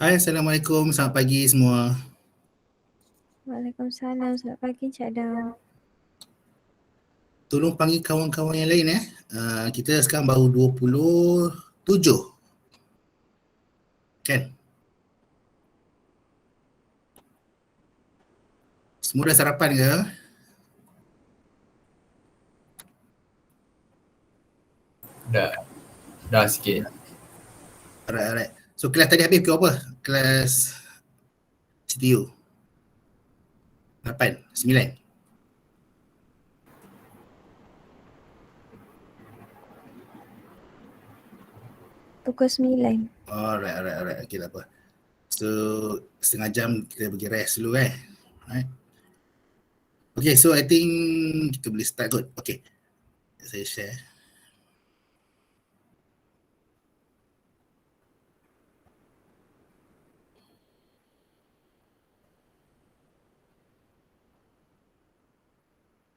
Hai, Assalamualaikum. Selamat pagi semua. Waalaikumsalam. Selamat pagi Cik Adam. Tolong panggil kawan-kawan yang lain . Kita sekarang baru 27. Kan? Semua dah sarapan ke? Dah sikit. Alright. So kelas tadi habis pukul apa? Kelas CTU? 8, 9. Pukul 9. Alright. Okay, tak apa. So setengah jam kita pergi rest dulu Right. Okay, so I think kita boleh start kot. Okay, saya share.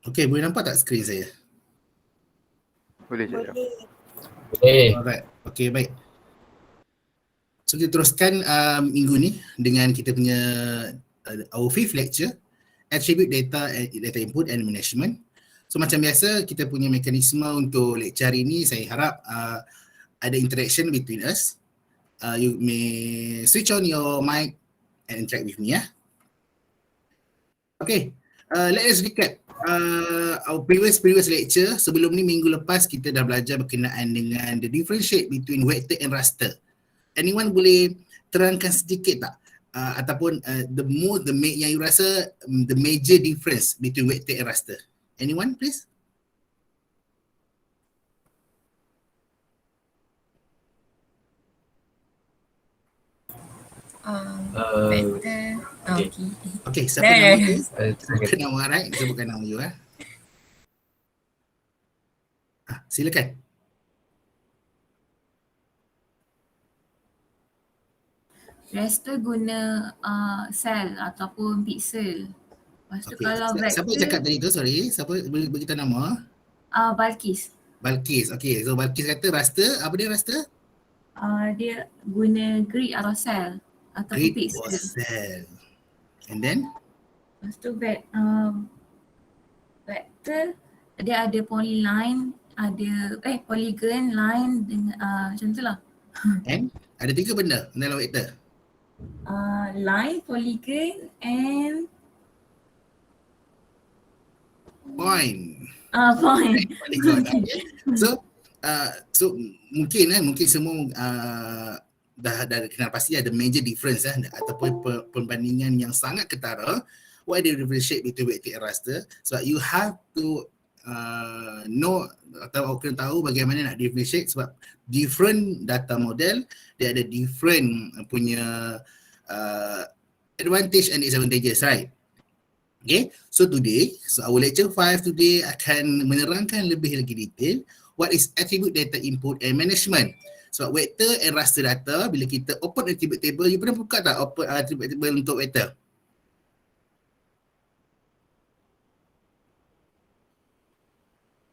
Okay, boleh nampak tak skrin saya? Boleh je. Alright, okay, baik. So kita teruskan minggu ni dengan kita punya our fifth lecture, Attribute Data Input and Management. So macam biasa kita punya mekanisme untuk lecture hari ni, saya harap ada interaction between us. You may switch on your mic and interact with me . Okay, let us recap our previous lecture. Sebelum ni minggu lepas kita dah belajar berkenaan dengan the differentiate between vector and raster. Anyone boleh terangkan sedikit tak ataupun yang you rasa the major difference between vector and raster? Anyone please? Vector. Okay, siapa nama tu? Sebutkan nama, right? Sebutkan nama you . Silakan. Raster guna sel ataupun pixel. Lepas tu kalau vector. Siapa cakap tadi tu? Sorry, siapa boleh beritahu nama? Balqis. Okay, so Balqis kata raster, apa dia raster? Dia guna grid atau sel ataupun Grid pixel. or cell. And then? Lepas tu vector dia ada polyline, ada polygon, line dengan macam tu lah. And ada 3 benda dalam vektor. Line, polygon and Point. point. Polygon. So mungkin semua dah kenal pasti ada major difference ataupun perbandingan yang sangat ketara. Why they differentiate between vector and raster? So you have to know atau kena tahu bagaimana nak differentiate, sebab different data model dia ada different punya advantage and disadvantages, right? Okay, so our lecture 5 today akan menerangkan lebih lagi detail what is attribute data input and management. So vector and raster data, bila kita open attribute table, you pernah buka tak open attribute table untuk vector?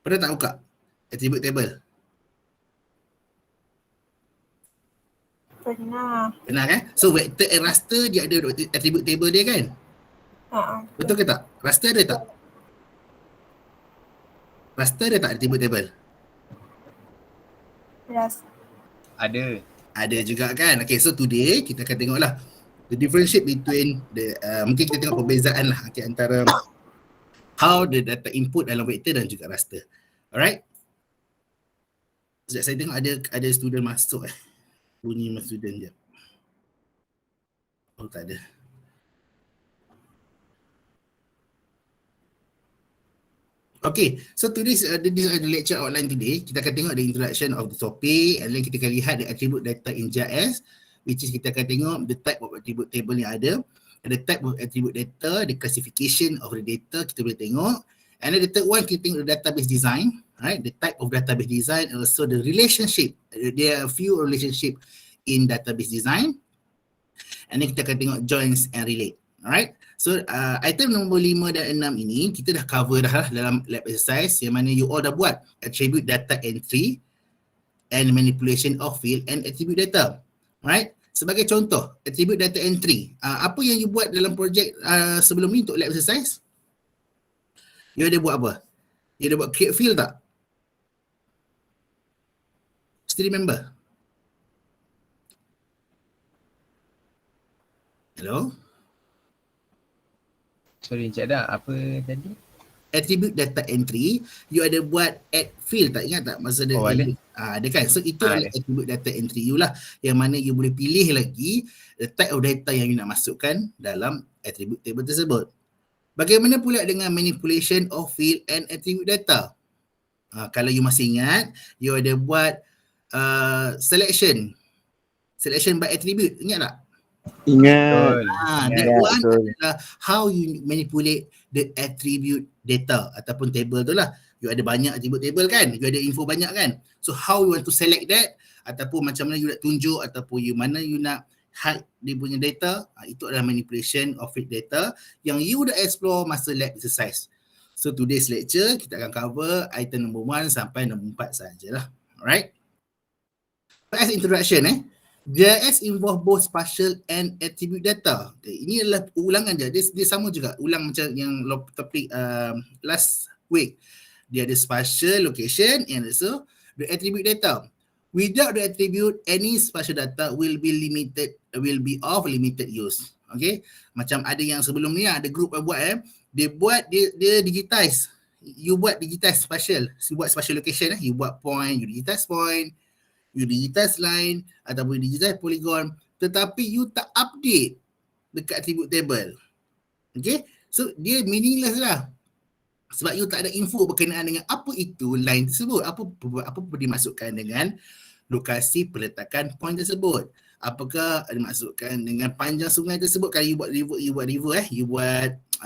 Pernah tak buka attribute table? Pernah kan? So vector and raster dia ada attribute table dia kan? Betul ke tak? Raster ada tak? Raster ada tak attribute table? Yes. Ada juga kan? Okay, so today kita akan tengoklah the differentiate between the mungkin kita tengok perbezaan lah antara how the data input dalam vector dan juga raster. Alright? Sekejap, saya tengok ada student masuk bunyi student je. Oh, tak ada. Okay, so today's the lecture outline today. Kita akan tengok the introduction of the topic, and then kita akan lihat the attribute data in JS, which is kita akan tengok the type of attribute table yang ada, the type of attribute data, the classification of the data kita boleh tengok, and then the third one kita tengok the database design, right? The type of database design, and also the relationship. There are a few relationship in database design, and then kita akan tengok joins and relate, alright? So item nombor 5 dan 6 ini kita dah cover dah dalam lab exercise yang mana you all dah buat attribute data entry and manipulation of field and attribute data. Alright? Sebagai contoh, attribute data entry. Apa yang you buat dalam projek sebelum ni untuk lab exercise? You ada buat apa? You ada buat create field tak? Still remember? Hello? Sorry Encik Ada, apa tadi? Attribute data entry, you ada buat add field tak? Ingat tak masa ada? Oh, ada. Ada kan? So itu adalah Ada. attribute data entry you lah, yang mana you boleh pilih lagi the type of data yang you nak masukkan dalam attribute table tersebut. Bagaimana pula dengan manipulation of field and attribute data? Kalau you masih ingat, you ada buat selection by attribute, ingat tak? Ingat. Betul. That Ya, one betul. adalah how you manipulate the attribute data ataupun table tu lah. You ada banyak attribute table kan? You ada info banyak kan? So how you want to select that, ataupun macam mana you nak tunjuk, ataupun mana you nak hide dia punya data, itu adalah manipulation of it data yang you dah explore masa lab exercise. So today's lecture kita akan cover item number 1 sampai number 4 sajalah. Alright? As introduction JIS involve both spatial and attribute data. Ini adalah ulangan je. Dia sama juga. Ulang macam yang topik last week. Dia ada spatial location and also the attribute data. Without the attribute, any spatial data will be of limited use. Okay. Macam ada yang sebelum ni ada group yang buat dia digitize. You buat digitize spatial. You buat spatial location you buat point, you digitize point, you digitize line ataupun you digitize polygon, tetapi you tak update dekat attribute table. Okay, so dia meaningless lah. Sebab you tak ada info berkenaan dengan apa itu line tersebut, apa dimasukkan dengan lokasi peletakan point tersebut. Apakah dimasukkan dengan panjang sungai tersebut. Kalau you buat river,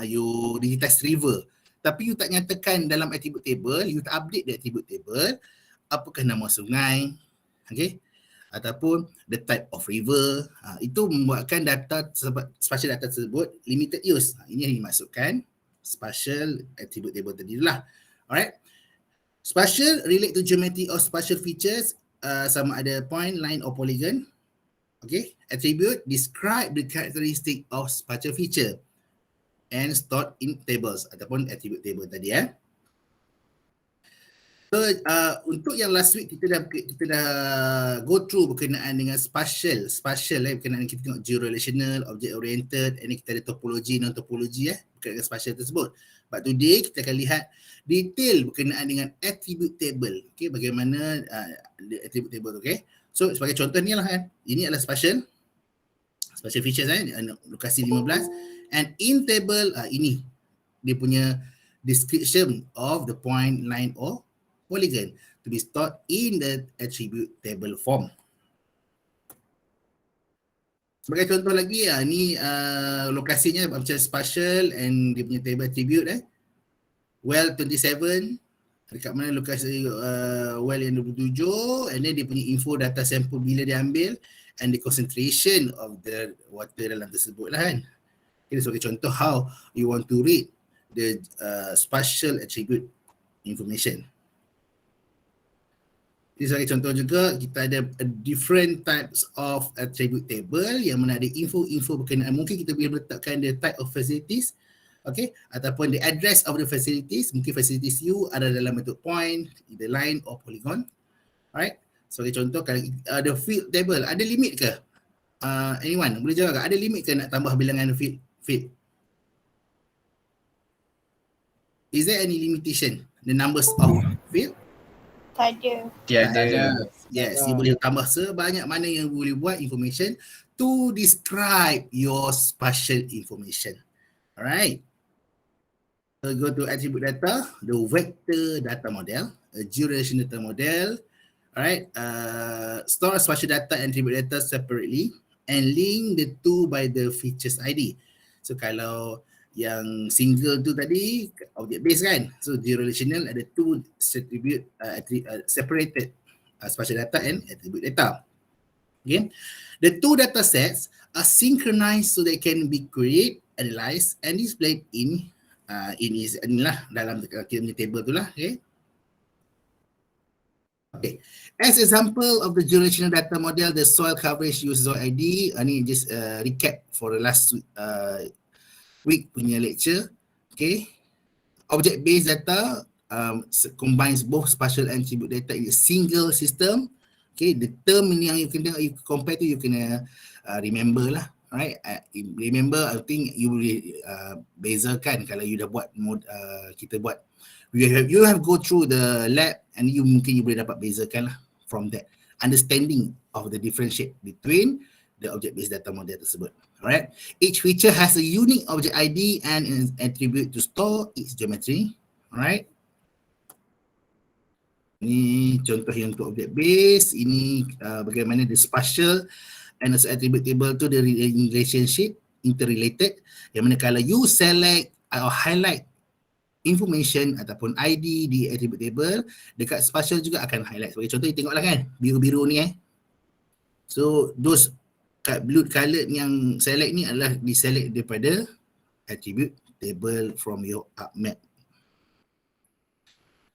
you digitize river. Tapi you tak nyatakan dalam attribute table, you tak update the attribute table, apakah nama sungai, okay, ataupun the type of river, itu membuatkan data spatial data tersebut limited use. Ini yang dimasukkan spatial attribute table tadi lah. Alright. Spatial relate to geometry or spatial features, sama ada point, line or polygon. Okay. Attribute describe the characteristic of spatial feature and stored in tables ataupun attribute table tadi So untuk yang last week kita dah go through berkenaan dengan spatial berkenaan kita tengok geo-relational, object oriented, and kita ada topologi, non-topologi berkenaan dengan spatial tersebut. But today kita akan lihat detail berkenaan dengan attribute table. Okay, bagaimana attribute table, okay. So sebagai contoh ni lah ini adalah spatial features lokasi 15, and in table ini dia punya description of the point, line or polygon to be stored in the attribute table form. Sebagai contoh lagi, ni lokasinya macam spatial and dia punya table attribute well 27, dekat mana lokasi well yang 27, and then dia punya info data sample bila dia ambil and the concentration of the water dalam tersebut lah kan. Okay, sebagai contoh how you want to read the spatial attribute information. Jadi sebagai contoh juga kita ada different types of attribute table yang mana ada info-info berkenaan, mungkin kita boleh letakkan the type of facilities, okay, ataupun the address of the facilities. Mungkin facilities you ada dalam bentuk point, either line or polygon. Alright, sebagai contoh kalau ada field table, ada limit ke? Anyone boleh jawab ke? Ada limit ke nak tambah bilangan field? Is there any limitation the numbers of field? Tak ada. Tiada. Yes, you boleh tambah sebanyak mana yang boleh buat information to describe your spatial information. Alright. So go to attribute data, the vector data model, a duration data model. Alright. Store spatial data and attribute data separately and link the two by the features ID. So kalau yang single tu tadi object based kan, so geo-relational ada two separated spatial data and attribute data. Okay, the two data sets are synchronized so they can be created, analyzed and displayed in inilah dalam kita punya table tu lah. Okay, Okay. As example of the generational data model, the soil coverage user ID. Ni just recap for the last week punya lecture. Okay. Object-based data combines both spatial and attribute data in a single system. Okay, the term ni yang you compare to, you kena remember lah. Right, remember, I think you boleh bezakan kalau you dah buat kita buat, you have go through the lab and you mungkin you boleh dapat bezakan lah from that understanding of the differentiate between the object-based data model tersebut. Alright, each feature has a unique object ID and an attribute to store its geometry. Alright, ini contoh yang untuk object-based. Ini bagaimana the spatial and also attribute table tu the relationship interrelated, yang mana kalau you select or highlight information ataupun ID di attribute table, dekat spatial juga akan highlight. Sebagai contoh, you tengoklah kan biru-biru ni so those blue colored yang select ni adalah diselect daripada attribute table from your map.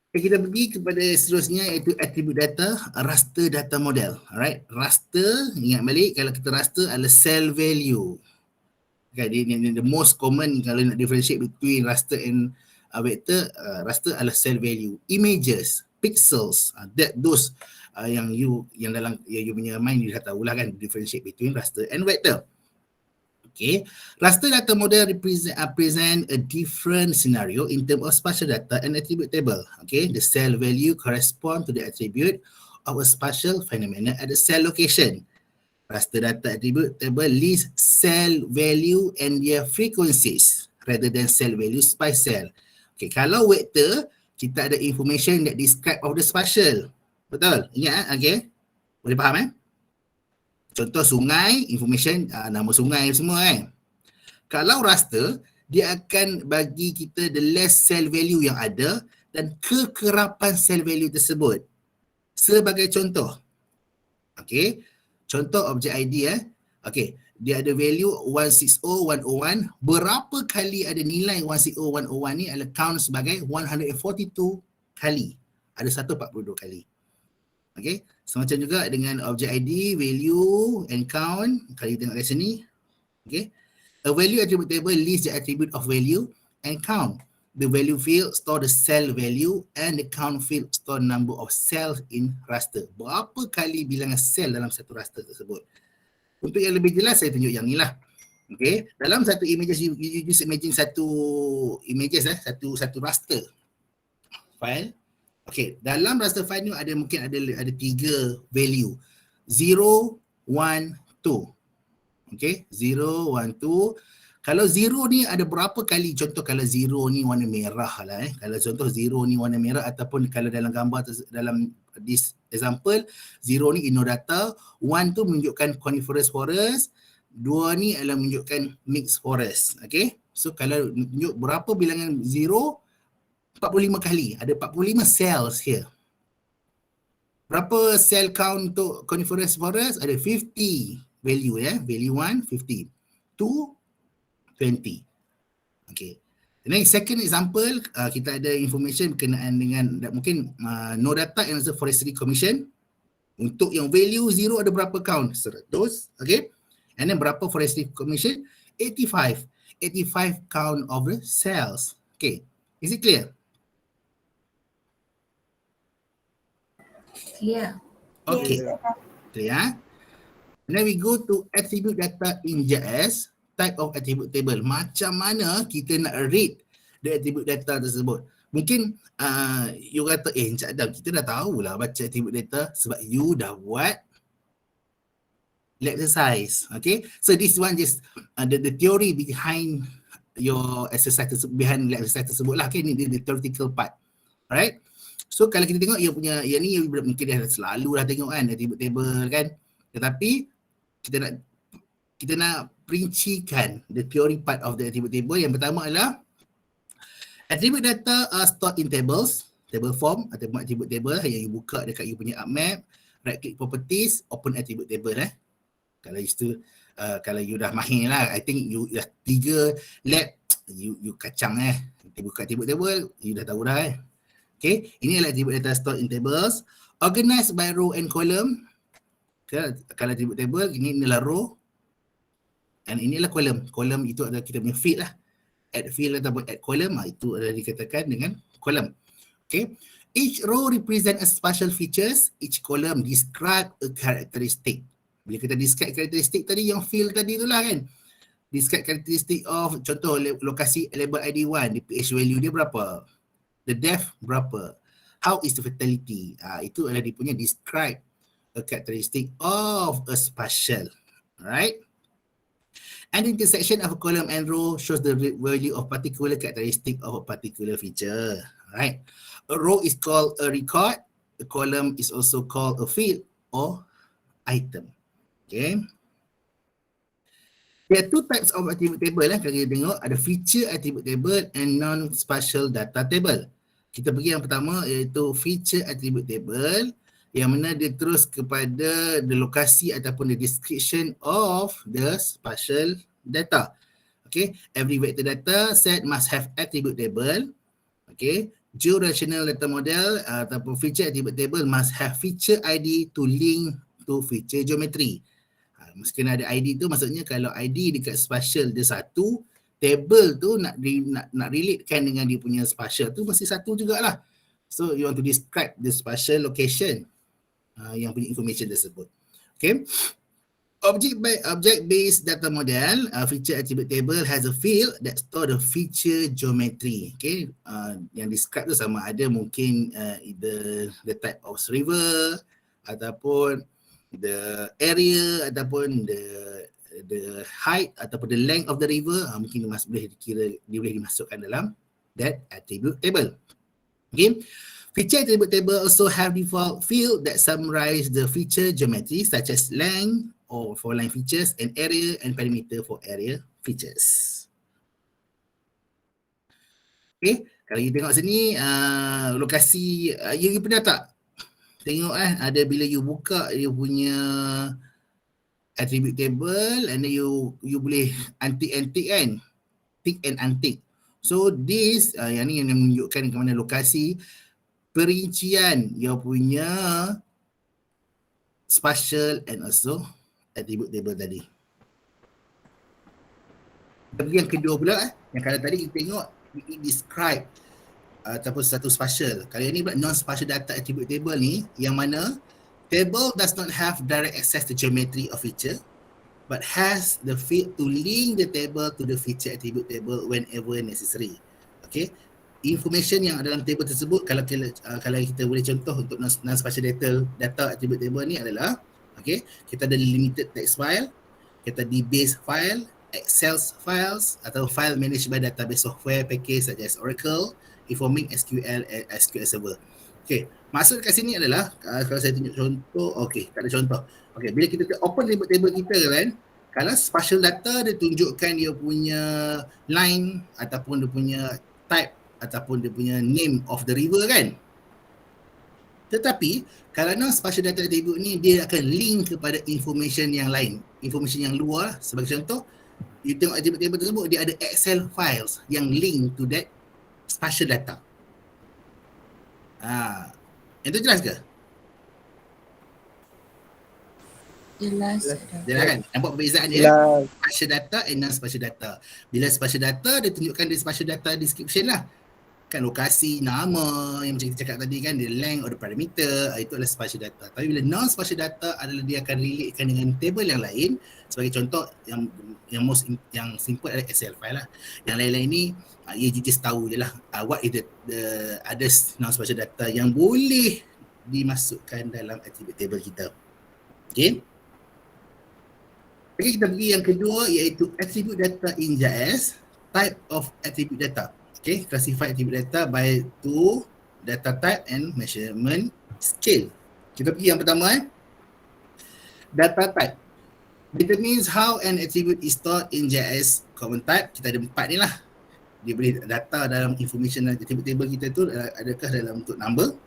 Okay, kita pergi kepada seterusnya, iaitu attribute data, raster data model. Alright, raster, ingat balik kalau kita raster adalah cell value. Okay, the most common kalau nak differentiate between raster and vector, raster adalah cell value. Images, pixels, those yang dalam you punya mind you dah tahulah kan, differentiate between raster and vector. Okay, raster data model present a different scenario in terms of spatial data and attribute table. Okay, the cell value correspond to the attribute of a spatial phenomena at the cell location. Raster data attribute table lists cell value and their frequencies rather than cell values by cell. Okay, kalau vector, kita ada information that describe of the spatial. Betul? Ingat okay? Boleh faham Contoh sungai, information nama sungai semua kan. Kalau raster, dia akan bagi kita the less cell value yang ada dan kekerapan cell value tersebut. Sebagai contoh, okay, contoh object ID okay, dia ada value 160.101. Berapa kali ada nilai 160.101 ni adalah count sebagai 142 kali. Ada 142 kali. Okay, semacam juga dengan object ID, value and count. Kalau kita tengok kat sini, okay, a value attribute table lists the attribute of value and count. The value field store the cell value and the count field store number of cells in raster. Berapa kali bilangan sel dalam satu raster tersebut. Untuk yang lebih jelas, saya tunjuk yang ni lah. Okay, dalam satu images, you just imagine satu images satu raster file. Okay, dalam raster file ni mungkin ada 3 value. 0, 1, 2. Okay, 0, 1, 2. Kalau 0 ni ada berapa kali, contoh kalau 0 ni warna merah lah Kalau contoh 0 ni warna merah, ataupun kalau dalam gambar dalam this example, 0 ni InnoData, 1 tu menunjukkan coniferous forest, 2 ni adalah menunjukkan mixed forest. Okay, so kalau tunjuk berapa bilangan 0, 45 kali, ada 45 cells here. Berapa cell count untuk coniferous forest? Ada 50 value value 1, 50. 2, 20. Okay. The next second example, kita ada information berkenaan dengan mungkin no data and also forestry commission. Untuk yang value 0 ada berapa count? 100. Okay. And then berapa forestry commission? 85. 85 count of the cells. Okay. Is it clear? Clear. Okay. Clear. And then we go to attribute data in JS, type of attribute table. Macam mana kita nak read the attribute data tersebut? Mungkin you kata, Encik Adam, kita dah tahulah baca attribute data sebab you dah buat lab exercise. Okay. So this one just the theory behind your exercise behind lab exercise tersebut lah. Okay, ni the theoretical part. Alright. So kalau kita tengok ia punya, yang ni mungkin dah selalu dah tengok kan attribute table kan. Tetapi kita nak perincikan the theory part of the attribute table. Yang pertama adalah attribute data are stored in tables, table form ataupun attribute table yang you buka dekat you punya map, right click properties, open attribute table Kalau itu kalau you dah mahir lah, I think you dah 3 lab you kacang Buka attribute table, you dah tahu dah Okay, ini adalah attribute data stored in tables. Organized by row and column. Okay, kalau attribute table, ini adalah row dan ini adalah column. Column itu adalah kita punya field lah. Add field ataupun add column, itu adalah dikatakan dengan column. Okay. Each row represent a special features, each column describe a characteristic. Bila kita describe characteristic tadi, yang field tadi itulah kan. Describe characteristic of, contoh lokasi label ID1, the pH value dia berapa, the depth berapa, how is the fatality. Itu adalah dia punya describe a characteristic of a spatial. Alright. And the intersection of a column and row shows the value of particular characteristic of a particular feature. Alright. A row is called a record. A column is also called a field or item. Okay. There are two types of attribute table kalau kita tengok, ada feature attribute table and non-spatial data table. Kita pergi yang pertama iaitu feature attribute table, yang mana dia terus kepada the lokasi ataupun the description of the spatial data. Okay, every vector data set must have attribute table. Okay, georational data model ataupun feature attribute table must have feature ID to link to feature geometry. Mesti ada ID tu, maksudnya kalau ID dekat spatial dia satu, table tu nak relatekan dengan dia punya spatial tu mesti satu jugalah. So you want to describe the spatial location yang punya information tersebut. Okay. Object-based data model, feature attribute table has a field that store the feature geometry. Okay. Yang describe tu sama ada mungkin either the type of river ataupun the area ataupun the height ataupun the length of the river, mungkin dia boleh dimasukkan dalam that attribute table. Okay. Feature attribute table also have default field that summarize the feature geometry such as length or for line features and area and perimeter for area features. Okay, kalau you tengok sini lokasi, you pernah tak tengok ada bila you buka you punya attribute table and then you boleh antik-antik kan, tick and untick. So this yang ni yang menunjukkan ke mana lokasi perincian yang punya spatial and also attribute table tadi. Tapi yang kedua pula yang kalau tadi kita tengok describe ataupun satu spatial. Kali ini pula non-spatial data attribute table ni yang mana table does not have direct access to geometry or feature but has the field to link the table to the feature attribute table whenever necessary. Okay. Information yang ada dalam table tersebut kalau kita boleh contoh untuk non-spatial data attribute table ni adalah okay, kita ada limited text file, kita ada base file, Excel files atau file managed by database software package such as Oracle, Informing, SQL and SQL Server. Okay, maksud kat sini adalah kalau saya tunjuk contoh, okay, tak ada contoh. Okay, bila kita open table kita kan, kalau spatial data dia tunjukkan dia punya line ataupun dia punya type ataupun dia punya name of the river kan. Tetapi kalau non-spatial data attribute ni dia akan link kepada information yang lain, information yang luar. Sebagai contoh, you tengok attribute table tersebut dia ada Excel files yang link to that spatial data. Itu jelas ke? Jelas. Jelas kan? Nampak perbezaan dia? Spatial data and non-spatial data. Bila spatial data dia tunjukkan dia spatial data description lah. Kan lokasi, nama yang macam kita cakap tadi kan, the length or the parameter, itu adalah spatial data. Tapi bila non-spatial data adalah dia akan relatekan dengan table yang lain. Sebagai contoh yang simple adalah Excel file lah. Yang lain-lain ni you just tahu je lah what is the other non-spatial data yang boleh dimasukkan dalam attribute table kita. Okay. Okay, kita pergi yang kedua iaitu attribute data in JS, type of attribute data. Okay, classify attribute data by two data type and measurement scale. Kita pergi yang pertama data type. Determines how an attribute is stored in JS common type. Kita ada 4 ni lah. Dia boleh data dalam information dalam attribute table kita tu adakah dalam bentuk number,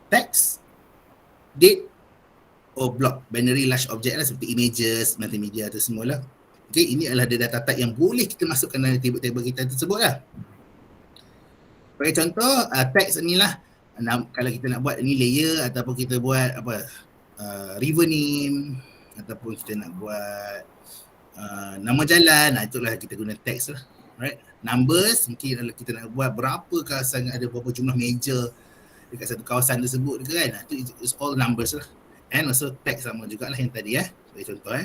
text, date or block, binary large object lah seperti images, multimedia tu semualah. Okay, ini adalah data type yang boleh kita masukkan dalam table kita tersebut lah. Sebagai contoh, text ni lah. Kalau kita nak buat ni layer ataupun kita buat river name ataupun kita nak buat nama jalan, itulah kita guna text lah. Right? Numbers, mungkin kalau kita nak buat berapa kawasan, ada berapa jumlah meja dekat satu kawasan tersebut ke kan, itu it's all numbers lah. And also text sama jugalah yang tadi sebagai contoh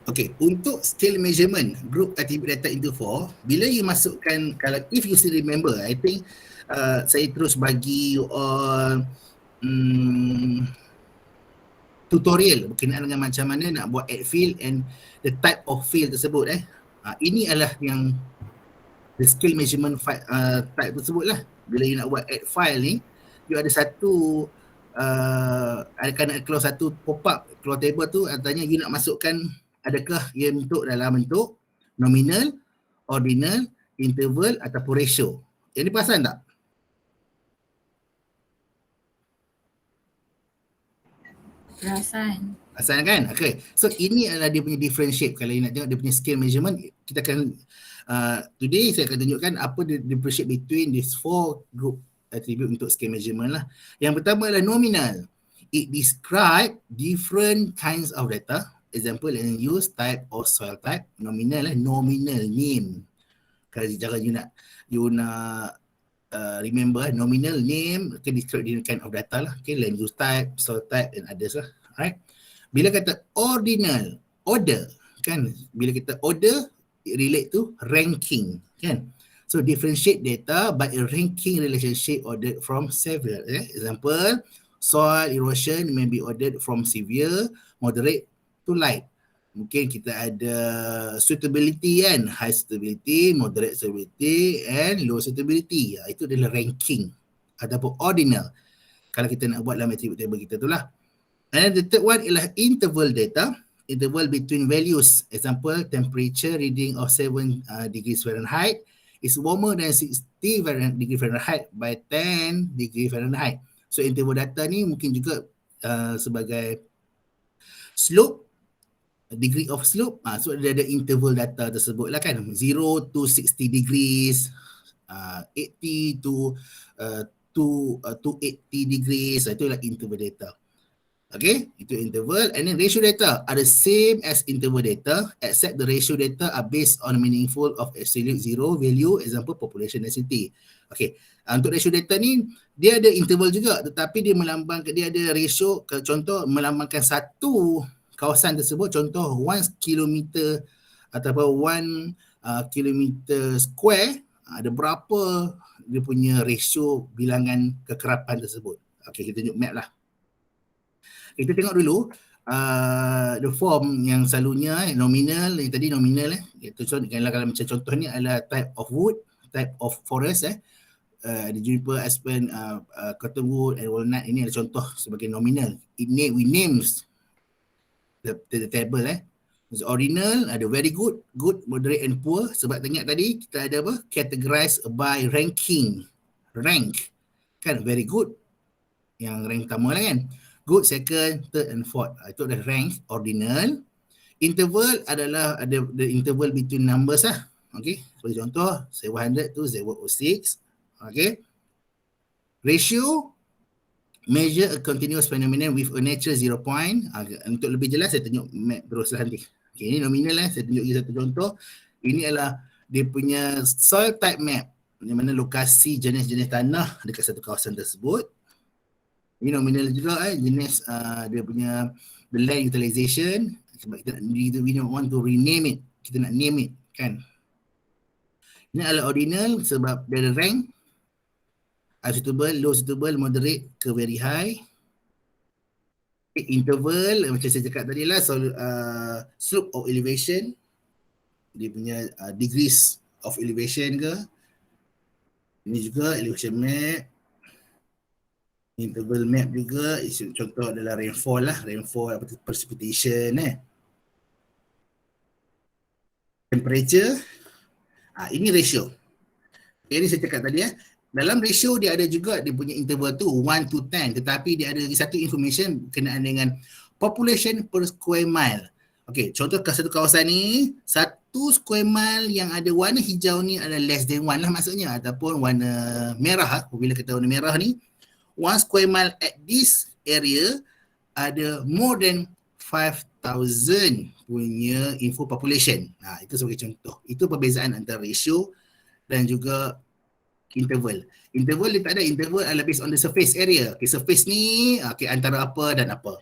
Okay, untuk scale measurement group attribute data into 4, bila you masukkan, kalau if you still remember, I think saya terus bagi you all tutorial berkenaan dengan macam mana nak buat add field and the type of field tersebut ini adalah yang the scale measurement type tersebut lah. Bila you nak buat add file ni, you ada satu kalau satu pop up keluar table tu, artinya you nak masukkan adakah ia dalam bentuk nominal, ordinal, interval ataupun ratio. Yang ni perasan tak? Perasan. Perasan kan? Okay. So ini adalah dia punya different shape. Kalau you nak tengok dia punya scale measurement, kita akan today saya akan tunjukkan apa the different shape between these 4 group attribute untuk scale measurement lah. Yang pertama adalah nominal. It describe different kinds of data. Example, and use type or soil type. Nominal nominal name. Kalau jangan you nak remember, nominal name can describe different kind of data lah. Okay, land use type, soil type and others lah. Alright. Bila kata ordinal, order kan, bila kita order, it relate to ranking kan. So differentiate data by a ranking relationship ordered from several. Example, soil erosion may be ordered from severe, moderate to light. Mungkin kita ada suitability kan, high suitability, moderate suitability and low suitability. Itu adalah ranking ataupun ordinal kalau kita nak buat dalam attribute table kita tu lah. And the third one ialah interval data, interval between values. Example, temperature reading of 7 degrees Fahrenheit is warmer than 60 degree Fahrenheit by 10 degree Fahrenheit. So interval data ni mungkin juga sebagai slope, degree of slope. So dia ada interval data tersebut lah kan, 0 to 60 degrees, 80 to 80 degrees. Itulah interval data. Okay, itu interval. And then ratio data are the same as interval data, except the ratio data are based on meaningful of absolute zero value, example population density. Okay, untuk ratio data ni dia ada interval juga, tetapi dia melambangkan, dia ada ratio, contoh melambangkan satu kawasan tersebut, contoh 1 kilometer ataupun 1 kilometer square, ada berapa dia punya ratio bilangan kekerapan tersebut. Okay, kita tunjuk map lah. Kita tengok dulu the form yang selalunya nominal, yang tadi nominal itu kalau macam contoh ni adalah type of wood, type of forest the juniper, aspen, cottonwood and walnut. Ini adalah contoh sebagai nominal. We names the table So ordinal ada very good, good, moderate and poor. Sebab ingat tadi kita ada apa? Categorize by ranking. Rank. Kan very good. Yang rank pertama lah kan. Good, second, third and fourth. Itu adalah rank ordinal. Interval adalah ada the interval between numbers lah. Okay. Sebagai contoh 700 to 006. Okay. Ratio measure a continuous phenomenon with a natural zero point. Untuk lebih jelas saya tunjuk map terus lah nanti. Okay, ini nominal saya tunjuk satu contoh. Ini adalah dia punya soil type map, di mana lokasi jenis-jenis tanah dekat satu kawasan tersebut. Ini nominal juga jenis dia punya the land utilization. Sebab kita we want to rename it. Kita nak name it kan. Ini adalah ordinal sebab dia ada rank. Suitable, low suitable, moderate ke very high. Interval macam saya cakap tadi lah, slope of elevation, dia punya degrees of elevation ke. Ini juga elevation map, interval map juga. Contoh adalah rainfall lah, rainfall precipitation temperature. Ini ratio. Ini saya cakap tadi dalam ratio dia ada juga dia punya interval tu 1 to 10, tetapi dia ada satu information berkenaan dengan population per square mile. Okey, contoh satu kawasan ni, satu square mile yang ada warna hijau ni adalah less than 1 lah maksudnya, ataupun warna merah. Bila kita warna merah ni, 1 square mile at this area ada more than 5,000 punya info population. Itu sebagai contoh. Itu perbezaan antara ratio dan juga interval. Interval dia tak ada, interval adalah based on the surface area. Okay, surface ni antara apa dan apa.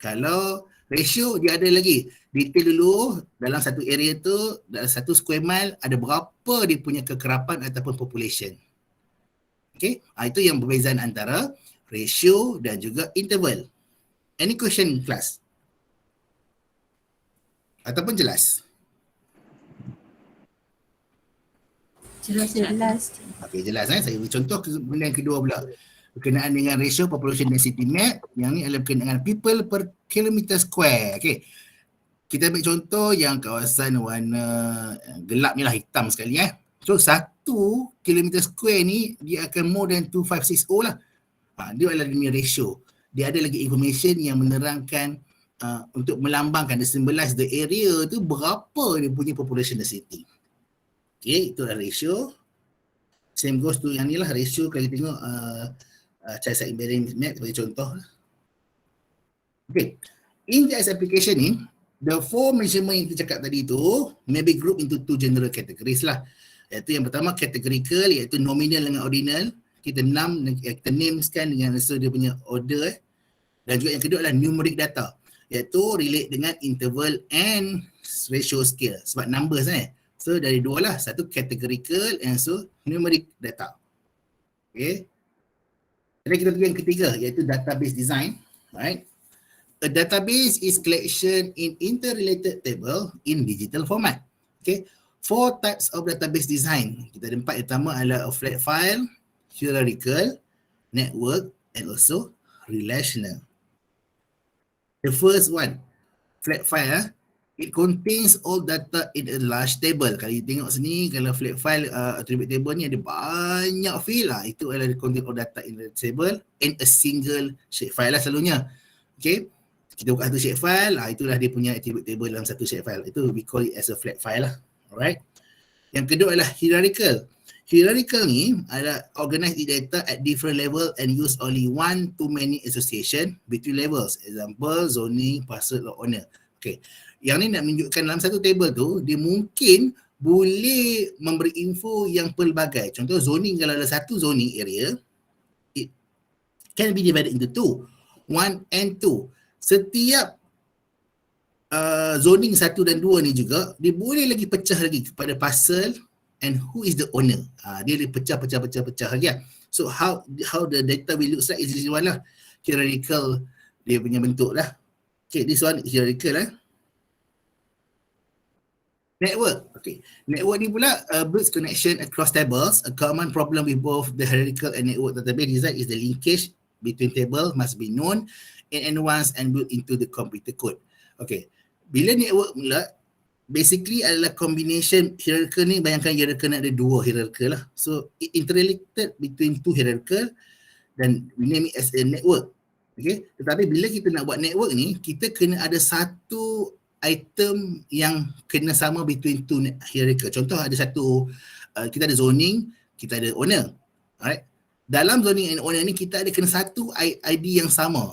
Kalau ratio dia ada lagi detail dulu dalam satu area tu, dalam satu square mile ada berapa dia punya kekerapan ataupun population. Okay, itu yang perbezaan antara ratio dan juga interval. Any question class? Ataupun jelas? Jelas. Okey, jelas. Saya beri contoh benda yang kedua pula. Berkenaan dengan ratio population density map. Yang ni adalah berkenaan dengan people per kilometer square. Okey. Kita ambil contoh yang kawasan warna gelap ni lah, hitam sekali So 1 kilometer square ni dia akan more than 2560 lah. Dia adalah dia ratio. Dia ada lagi information yang menerangkan untuk melambangkan, dia symbolize the area tu berapa dia punya population density. Okay, itu adalah ratio. Same goes to yang ni lah, ratio kalau kita tengok child side invariant map sebagai contoh lah. Okay, in the application ni, the 4 measurement yang kita cakap tadi tu may be grouped into 2 general categories lah. Iaitu yang pertama categorical, iaitu nominal dengan ordinal. Kita nameskan dengan dia punya order. Dan juga yang kedua adalah numeric data, iaitu relate dengan interval and ratio scale. Sebab numbers So dari dua lah, satu categorical and so numeric data. Okay. Jadi kita pergi yang ketiga, iaitu database design. Right. A database is collection in interrelated table in digital format. Okay. 4 types of database design. Kita ada 4. Yang pertama adalah a flat file, hierarchical, network and also relational. The first one, flat file, it contains all data in a large table. Kalau you tengok sini, kalau flat file attribute table ni ada banyak field lah. Itu adalah contain all data in the table in a single shapefile lah selalunya. Okay, kita buka satu shapefile, itulah dia punya attribute table dalam satu shapefile. Itu we call it as a flat file lah. Alright. Yang kedua adalah hierarchical. Hierarchical ni adalah organize the data at different level and use only one to many association between levels. Example, zoning, parcel or owner. Okay. Yang ni nak menunjukkan dalam satu table tu, dia mungkin boleh memberi info yang pelbagai. Contoh zoning, kalau ada satu zoning area, it can be divided into 2. 1 and 2. Setiap zoning 1 dan 2 ni juga, dia boleh lagi pecah lagi kepada parcel and who is the owner. Dia pecah lagi. So how the data will look like is this one lah. Hierarchical dia punya bentuk lah. Okay, this one hierarchical lah. Network. Okay. Network ni pula builds connection across tables. A common problem with both the hierarchical and network database design is the linkage between table must be known in advance and built into the computer code. Okay. Bila network pula, basically adalah combination hierarchical ni, bayangkan hierarchical ada 2 hierarchical lah. So it interrelated between 2 hierarchical dan we name it as a network. Okay. Tetapi bila kita nak buat network ni, kita kena ada satu item yang kena sama between 2 hierarchical. Contoh ada satu, kita ada zoning, kita ada owner. Alright. Dalam zoning and owner ni kita ada kena satu ID yang sama.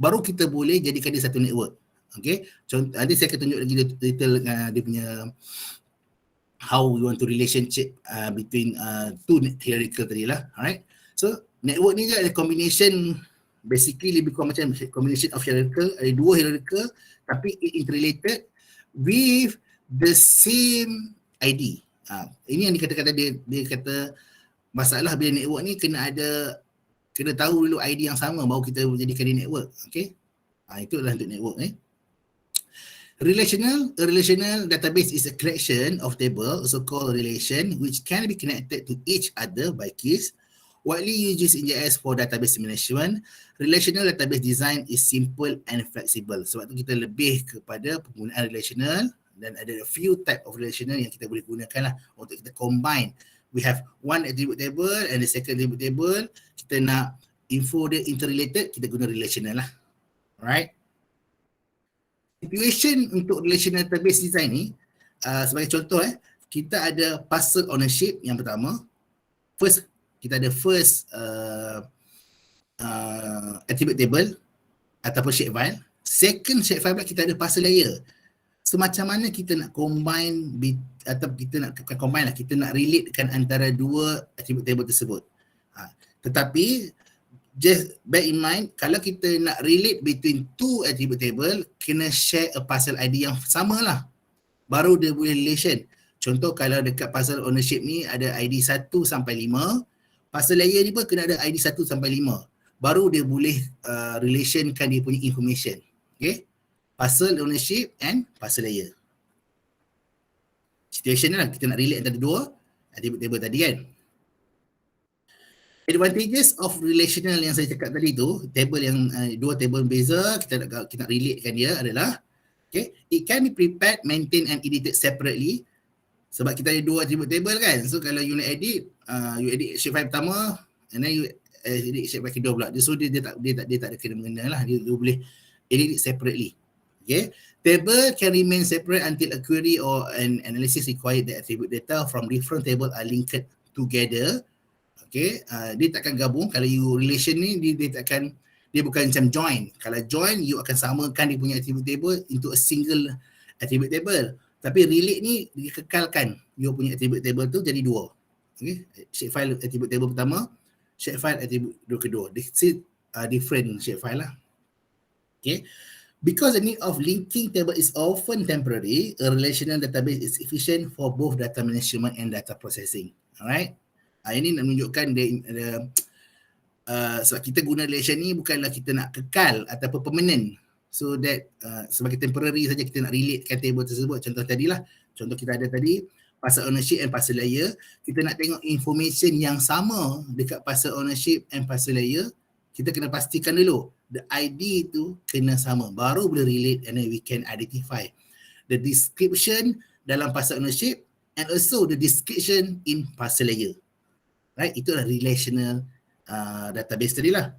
Baru kita boleh jadikan dia satu network. Okay. Contoh, nanti saya akan tunjuk lagi detail dia punya how we want to relationship between 2 hierarchical tadi lah. Alright. So network ni je ada combination, basically lebih kurang macam combination of hierarchical, ada 2 hierarchical tapi it interrelated with the same ID. Ini yang dikata-kata dia kata masalah bila network ni kena tahu dulu ID yang sama baru kita jadikan dia network. Okay. Itu adalah untuk network ni. A relational database is a collection of table, also called relation, which can be connected to each other by keys. Widely used in JS for database management. Relational database design is simple and flexible. Sebab tu kita lebih kepada penggunaan relational dan ada a few type of relational yang kita boleh gunakan lah untuk kita combine. We have one attribute table and the second attribute table. Kita nak info dia interrelated, kita guna relational lah. Alright. Situation untuk relational database design ni, sebagai contoh kita ada parcel ownership yang pertama. Kita ada first attribute table ataupun shapefile. Second shapefile pula kita ada parcel layer. So macam mana kita nak combine atau kita nak combine lah, kita nak relatekan antara dua attribute table tersebut. Tetapi just bear in mind, kalau kita nak relate between two attribute table, kena share a parcel ID yang sama lah. Baru dia boleh relation. Contoh kalau dekat parcel ownership ni ada ID 1 sampai 5, parcel layer ni pun kena ada ID 1 sampai 5. Baru dia boleh relationkan dia punya information. Okay? Parcel ownership and parcel layer. Situation ni lah, kita nak relate antara dua attribute table tadi kan. Advantages of relational yang saya cakap tadi tu, table yang dua table beza, kita nak relatekan dia adalah, okay, it can be prepared, maintained and edited separately. Sebab kita ada dua attribute table kan. So kalau you nak edit, you edit shapefile pertama and then you edit shapefile kedua pula. So dia tak ada kena-mengena lah. Dia boleh edit separately. Okay. Table can remain separate until a query or an analysis required the attribute data from different table are linked together. Okay. Dia takkan gabung. Kalau you relation ni, dia bukan macam join. Kalau join, you akan samakan dia punya attribute table into a single attribute table. Tapi relate ni dikekalkan. You punya attribute table tu jadi dua. Okay. Shapefile attribute table pertama, shapefile attribute kedua. Different shapefile lah. Okay. Because the need of linking table is often temporary, a relational database is efficient for both data management and data processing. Alright. Ini nak menunjukkan sebab kita guna relation ni bukanlah kita nak kekal ataupun permanent. So that sebagai temporary saja kita nak relatekan table tersebut. Contoh tadilah, contoh kita ada tadi parcel ownership and parcel layer. Kita nak tengok information yang sama dekat parcel ownership and parcel layer. Kita kena pastikan dulu the ID tu kena sama, baru boleh relate and then we can identify the description dalam parcel ownership and also the description in parcel layer. Right, itulah relational database tadi lah.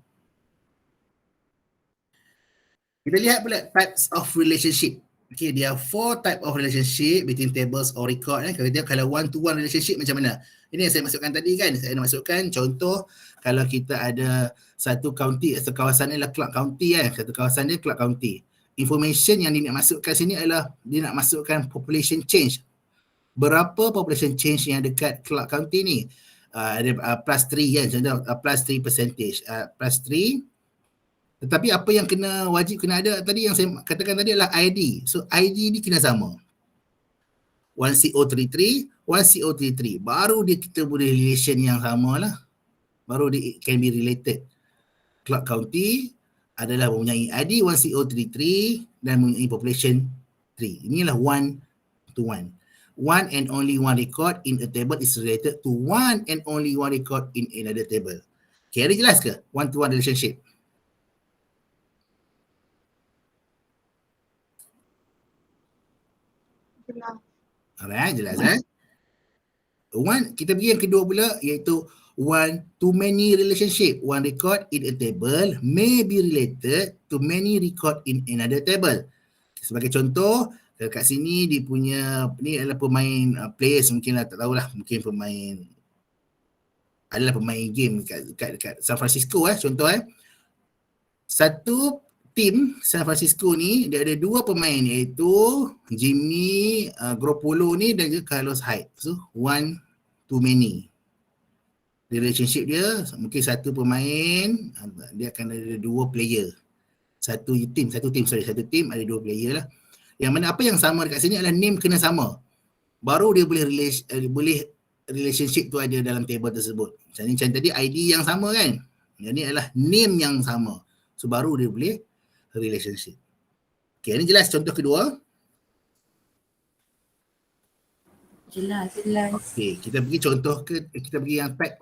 Kita lihat pula types of relationship. Okay, there are 4 type of relationship between tables or record. Kalau one-to-one relationship macam mana? Ini yang saya masukkan tadi kan. Saya nak masukkan contoh kalau kita ada satu county, satu kawasan ni adalah Clarke County kan. Satu kawasan ni Clarke County. Information yang dia nak masukkan sini adalah dia nak masukkan population change. Berapa population change yang dekat Clarke County ni? Ada plus 3 kan. Contoh plus 3 percentage. Plus 3. Tetapi apa yang wajib kena ada tadi yang saya katakan tadi adalah ID. So ID ni kena sama. 1033, 1033. Baru kita boleh relation yang sama lah. Baru dia can be related. Clarke County adalah mempunyai ID 1033 dan mempunyai population 3. Inilah one to one. One and only one record in a table is related to one and only one record in another table. Okay, ada jelas ke? One to one relationship. Alright, jelas One, kita pergi yang kedua pula iaitu one to many relationship. One record in a table may be related to many record in another table. Sebagai contoh, kat sini dia punya ni adalah pemain players, mungkinlah tak tahulah, mungkin adalah pemain game kat San Francisco contoh satu tim San Francisco ni dia ada 2 pemain iaitu Jimmy Garoppolo ni dan juga Carlos Hyde. So one to many. Relationship dia mungkin satu pemain dia akan ada 2 player. Satu tim ada 2 player lah. Yang mana apa yang sama dekat sini adalah name kena sama. Baru dia boleh relationship tu ada dalam table tersebut. Macam tadi ID yang sama kan. Yang ni adalah name yang sama. So baru dia boleh relationship. Okay, ini jelas contoh kedua. Jelas. Okay, kita pergi yang type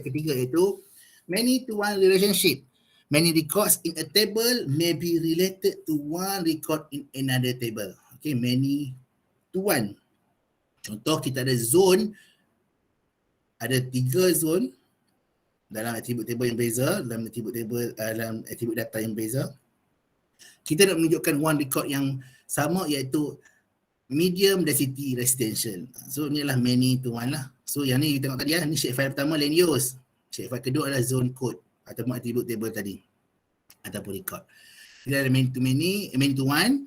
ketiga iaitu many to one relationship. Many records in a table may be related to one record in another table. Okay, many to one. Contoh kita ada zone, ada 3 zone dalam attribute table yang beza, dalam attribute data yang beza. kita nak menunjukkan one record yang sama iaitu medium density residential. So ni adalah many to one lah. So yang ni kita tengok tadi ni shapefile pertama land use. Shapefile kedua adalah zone code ataupun attribute table tadi ataupun record. Kita ada many to many, many to one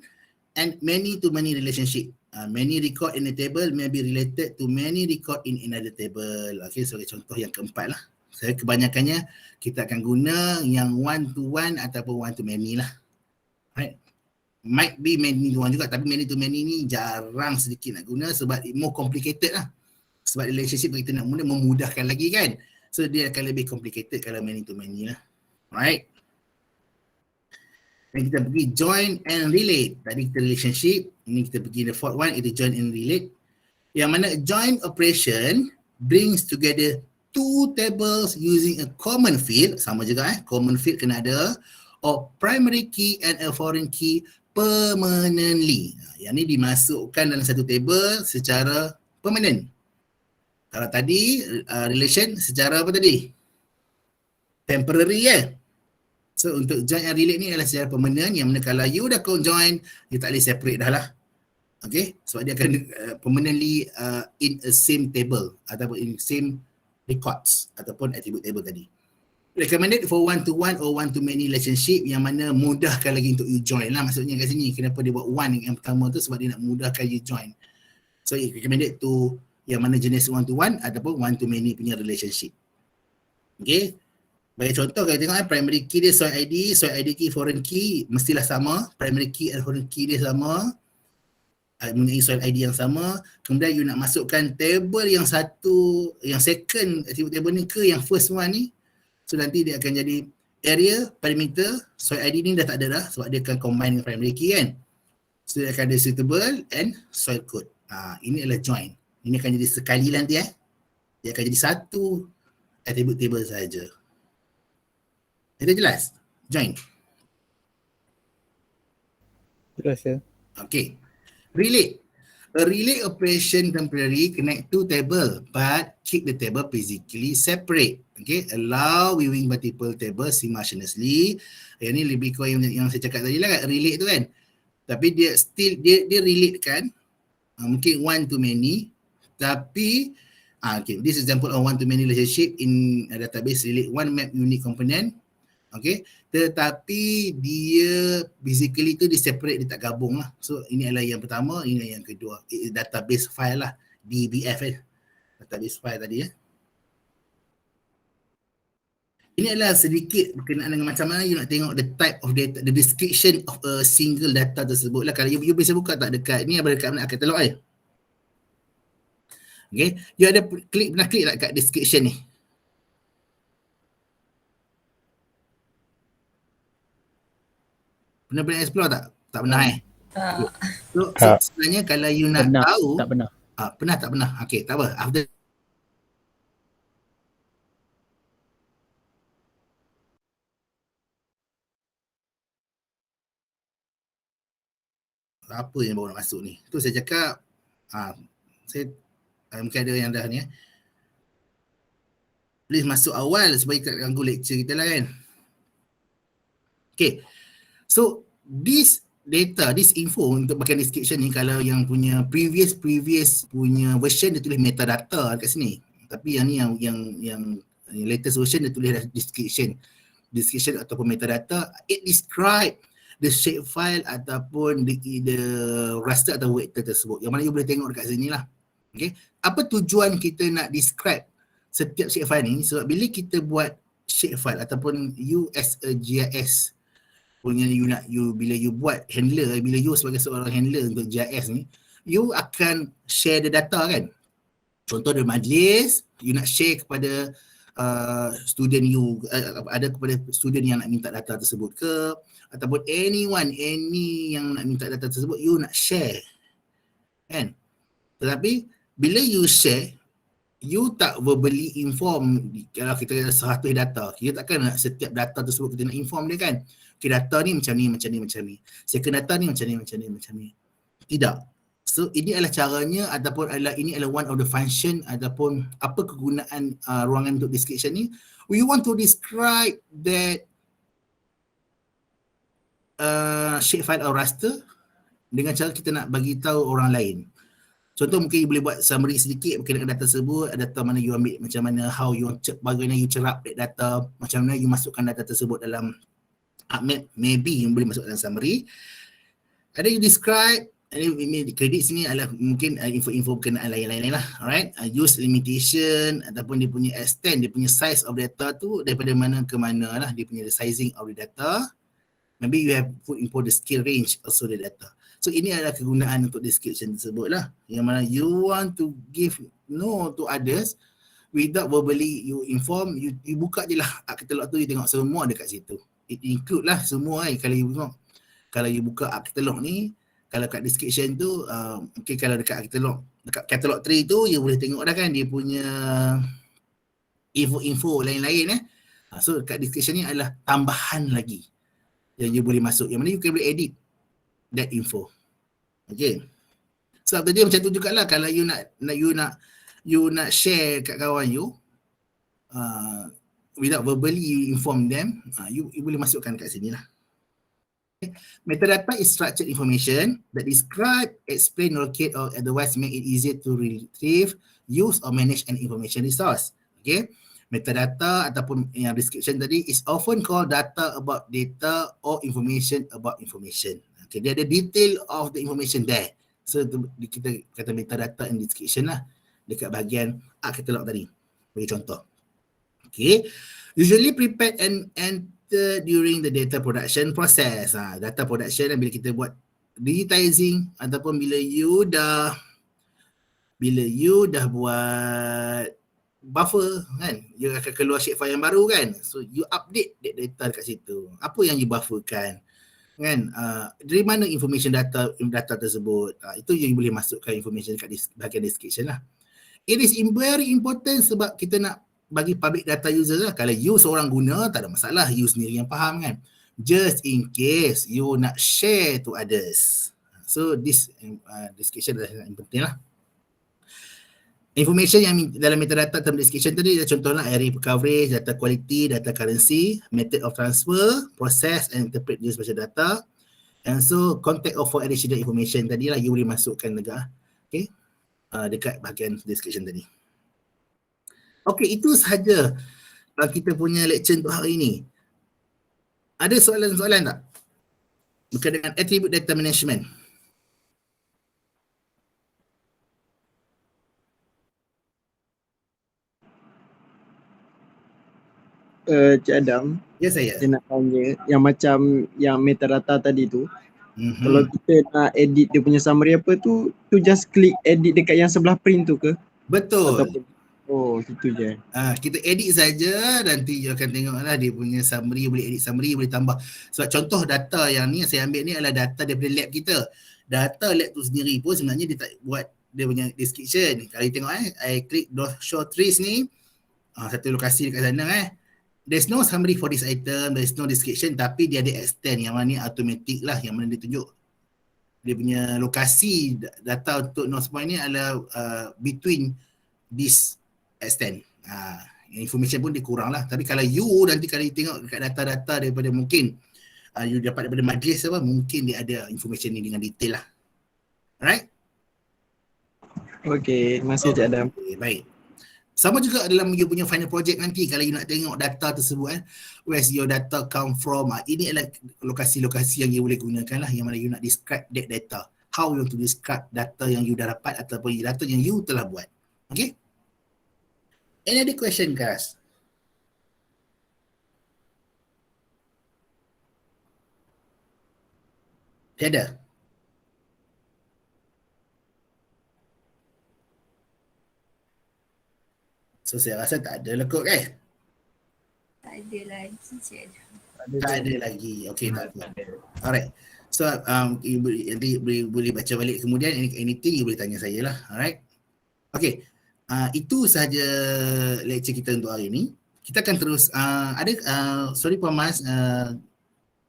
and many to many relationship. Many record in a table may be related to many record in another table. Okay, sebagai contoh yang keempat lah. Saya kebanyakannya kita akan guna yang one to one ataupun one to many lah. Right. Might be many to one juga, tapi many to many ni jarang sedikit nak guna sebab more complicated lah. Sebab relationship kita nak guna memudahkan lagi kan. So dia akan lebih complicated kalau many to many lah. Right. Dan kita pergi join and relate. Tadi kita relationship, ini kita pergi the fourth one, itu join and relate. Yang mana join operation brings together two tables using a common field, sama juga common field kena ada, or primary key and a foreign key permanently. Yang ni dimasukkan dalam satu table secara permanent. Kalau tadi relation secara apa tadi? Temporary ya. So untuk join and relate ni adalah secara permanent, yang mana kalau you dah conjoin, you tak boleh separate dah lah. Okay, sebab dia akan permanently in a same table ataupun in same records ataupun attribute table tadi. Recommended for one to one or one to many relationship, yang mana mudahkan lagi untuk you join lah maksudnya kat sini. Kenapa dia buat one yang pertama tu, sebab dia nak mudahkan you join. So it recommended to yang mana jenis one to one ataupun one to many punya relationship. Okay. Bagi contoh kalau tengok primary key dia soil ID key, foreign key mestilah sama. Primary key and foreign key dia sama. Mempunyai soil ID yang sama. Kemudian you nak masukkan table yang satu, yang second attribute table ni ke yang first one ni. So nanti dia akan jadi area, perimeter, soil ID ni dah tak ada dah sebab dia akan combine dengan primary key kan. So dia akan ada suitable and soil code. Ini adalah join. Ini akan jadi sekali nanti Dia akan jadi satu attribute table saja. Itu jelas? Join. Jelas ya. Okay. Relate. A relate operation temporary connect two table but keep the table physically separate. Okay. Allow viewing multiple tables simultaneously. Yang ni lebih kurang yang saya cakap tadi lah kan. Relate tu kan. Tapi dia still, dia relate kan. Mungkin one to many. Tapi, okay. This is example of one to many relationship in a database relate one map unique component. Okay, tetapi dia basically tu dia separate, dia tak gabung lah. So ini adalah yang pertama, ini adalah yang kedua. Database file lah, DBF database file tadi Ini adalah sedikit berkenaan dengan macam mana you nak tengok the type of data, the description of a single data tersebut lah. Kalau you bisa buka tak dekat, ni ada dekat mana katalog Okay, you ada pernah klik tak kat description ni? Pernah explore tak? Tak pernah So sebenarnya kalau you nak tahu Tak pernah. Pernah tak pernah? Okay, tak apa. After apa yang baru nak masuk ni? Tu saya cakap saya mungkin ada yang dah ni please masuk awal supaya tak ganggu lecture kita lah kan. Okay. So this data, this info untuk bagian description ni, kalau yang punya previous punya version dia tulis metadata kat sini. Tapi yang ni yang latest version dia tulis description ataupun metadata. It describe the shapefile ataupun the raster atau vector tersebut. Yang mana you boleh tengok dekat sini lah. Okay. Apa tujuan kita nak describe setiap shapefile ni? Sebab bila kita buat shapefile ataupun you as a GIS punya bila you buat handler, bila you sebagai seorang handler untuk GIS ni, you akan share the data kan. Contoh ada majlis, you nak share kepada student you, ada kepada student yang nak minta data tersebut ke, ataupun any yang nak minta data tersebut, you nak share kan. Tetapi bila you share, you tak verbally inform. Kalau kita ada 100 data, kita takkan nak setiap data tersebut kita nak inform dia kan. Okay, data ni macam ni. Second data ni macam ni. Tidak. So ini adalah caranya ataupun ini adalah one of the function ataupun apa kegunaan ruangan untuk description ni. We want to describe that shapefile atau raster dengan cara kita nak bagi tahu orang lain. Contoh mungkin you boleh buat summary sedikit berkenaan data tersebut, data mana you ambil, macam mana how you bagaimana you cerap that data, macam mana you masukkan data tersebut dalam maybe you boleh masuk dalam summary. Ada you describe, credits ni adalah mungkin info-info berkenaan lain-lain lah, alright. Use limitation ataupun dia punya extend, dia punya size of data tu daripada mana ke mana lah, dia punya sizing of the data. Maybe you have put info the skill range also the data. So ini adalah kegunaan untuk description tersebut lah, yang mana you want to give know to others without verbally you inform, you buka je lah katalog tu, you tengok semua dekat situ. It include lah semua kalau you tengok. Kalau you buka katalog ni, kalau kat description tu, okay, kalau dekat katalog 3 tu, you boleh tengok dah kan dia punya info-info lain-lain So kat description ni adalah tambahan lagi yang you boleh masuk, yang mana you boleh edit that info. Okay. So tadi macam tu jugalah, kalau you nak share kat kawan you, without verbally you inform them, you boleh masukkan kat sini lah. Okay. Metadata is structured information that describe, explain, locate or otherwise make it easier to retrieve, use or manage an information resource. Okay. Metadata ataupun yang description tadi is often called data about data or information about information. Okay, dia ada detail of the information there. So kita kata metadata and description lah dekat bahagian katalog tadi. Bagi contoh. Okay, usually prepared and enter during the data production process. Data production bila kita buat digitizing ataupun bila you dah buat buffer kan, you akan keluar shapefile yang baru kan, so you update that data dekat situ. Apa yang you bufferkan kan, dari mana information data tersebut, itu yang you boleh masukkan information dekat bahagian description lah. It is very important sebab kita nak bagi public data user lah. Kalau you seorang guna tak ada masalah, you sendiri yang faham kan, just in case you nak share to others. So this description adalah yang penting lah. Information yang dalam metadata term description tadi, contohnya area coverage, data quality, data currency, method of transfer, process and interpret the special data, and so contact or for additional information tadi lah you boleh masukkan dekat bahagian description tadi. Okay, itu sahaja kita punya lecture untuk hari ini. Ada soalan-soalan tak berkaitan dengan attribute data management? Cik Adam, Ya saya. saya nak tanya yang macam yang metadata tadi tu, kalau kita nak edit dia punya summary apa tu just klik edit dekat yang sebelah print tu ke? Betul. Ataupun, gitu je. Kita edit saja, nanti you akan tengok lah dia punya summary, boleh edit summary, boleh tambah. Sebab contoh data yang ni saya ambil ni adalah data daripada lab kita. Data lab tu sendiri pun sebenarnya dia tak buat dia punya description. Kalau you tengok I klik show trees ni, satu lokasi dekat sana there's no summary for this item, there's no description, tapi dia ada extend yang mana ni automatic lah, yang mana dia tunjuk dia punya lokasi data untuk node point ni adalah between this extend. Information pun dia kurang lah. Tapi kalau you nanti kalau you tengok dekat data-data daripada mungkin you dapat daripada majlis mungkin dia ada information ni dengan detail lah. Alright? Okay, terima kasih Cik Adam. Okay, baik. Sama juga dalam you punya final project nanti, kalau you nak tengok data tersebut where's your data come from, ini adalah lokasi-lokasi yang you boleh gunakan lah, yang mana you nak describe that data, how you want to describe data yang you dah dapat ataupun data yang you telah buat. Okay, any other question guys? Tiada? So saya rasa tak ada lah kot Tak ada lagi Cik Adam. Tak ada lagi. Okay, tak ada. Alright. So you boleh baca balik kemudian, anything you boleh tanya saya lah. Alright. Okay. Itu sahaja lecture kita untuk hari ini. Kita akan terus sorry Puan Mas,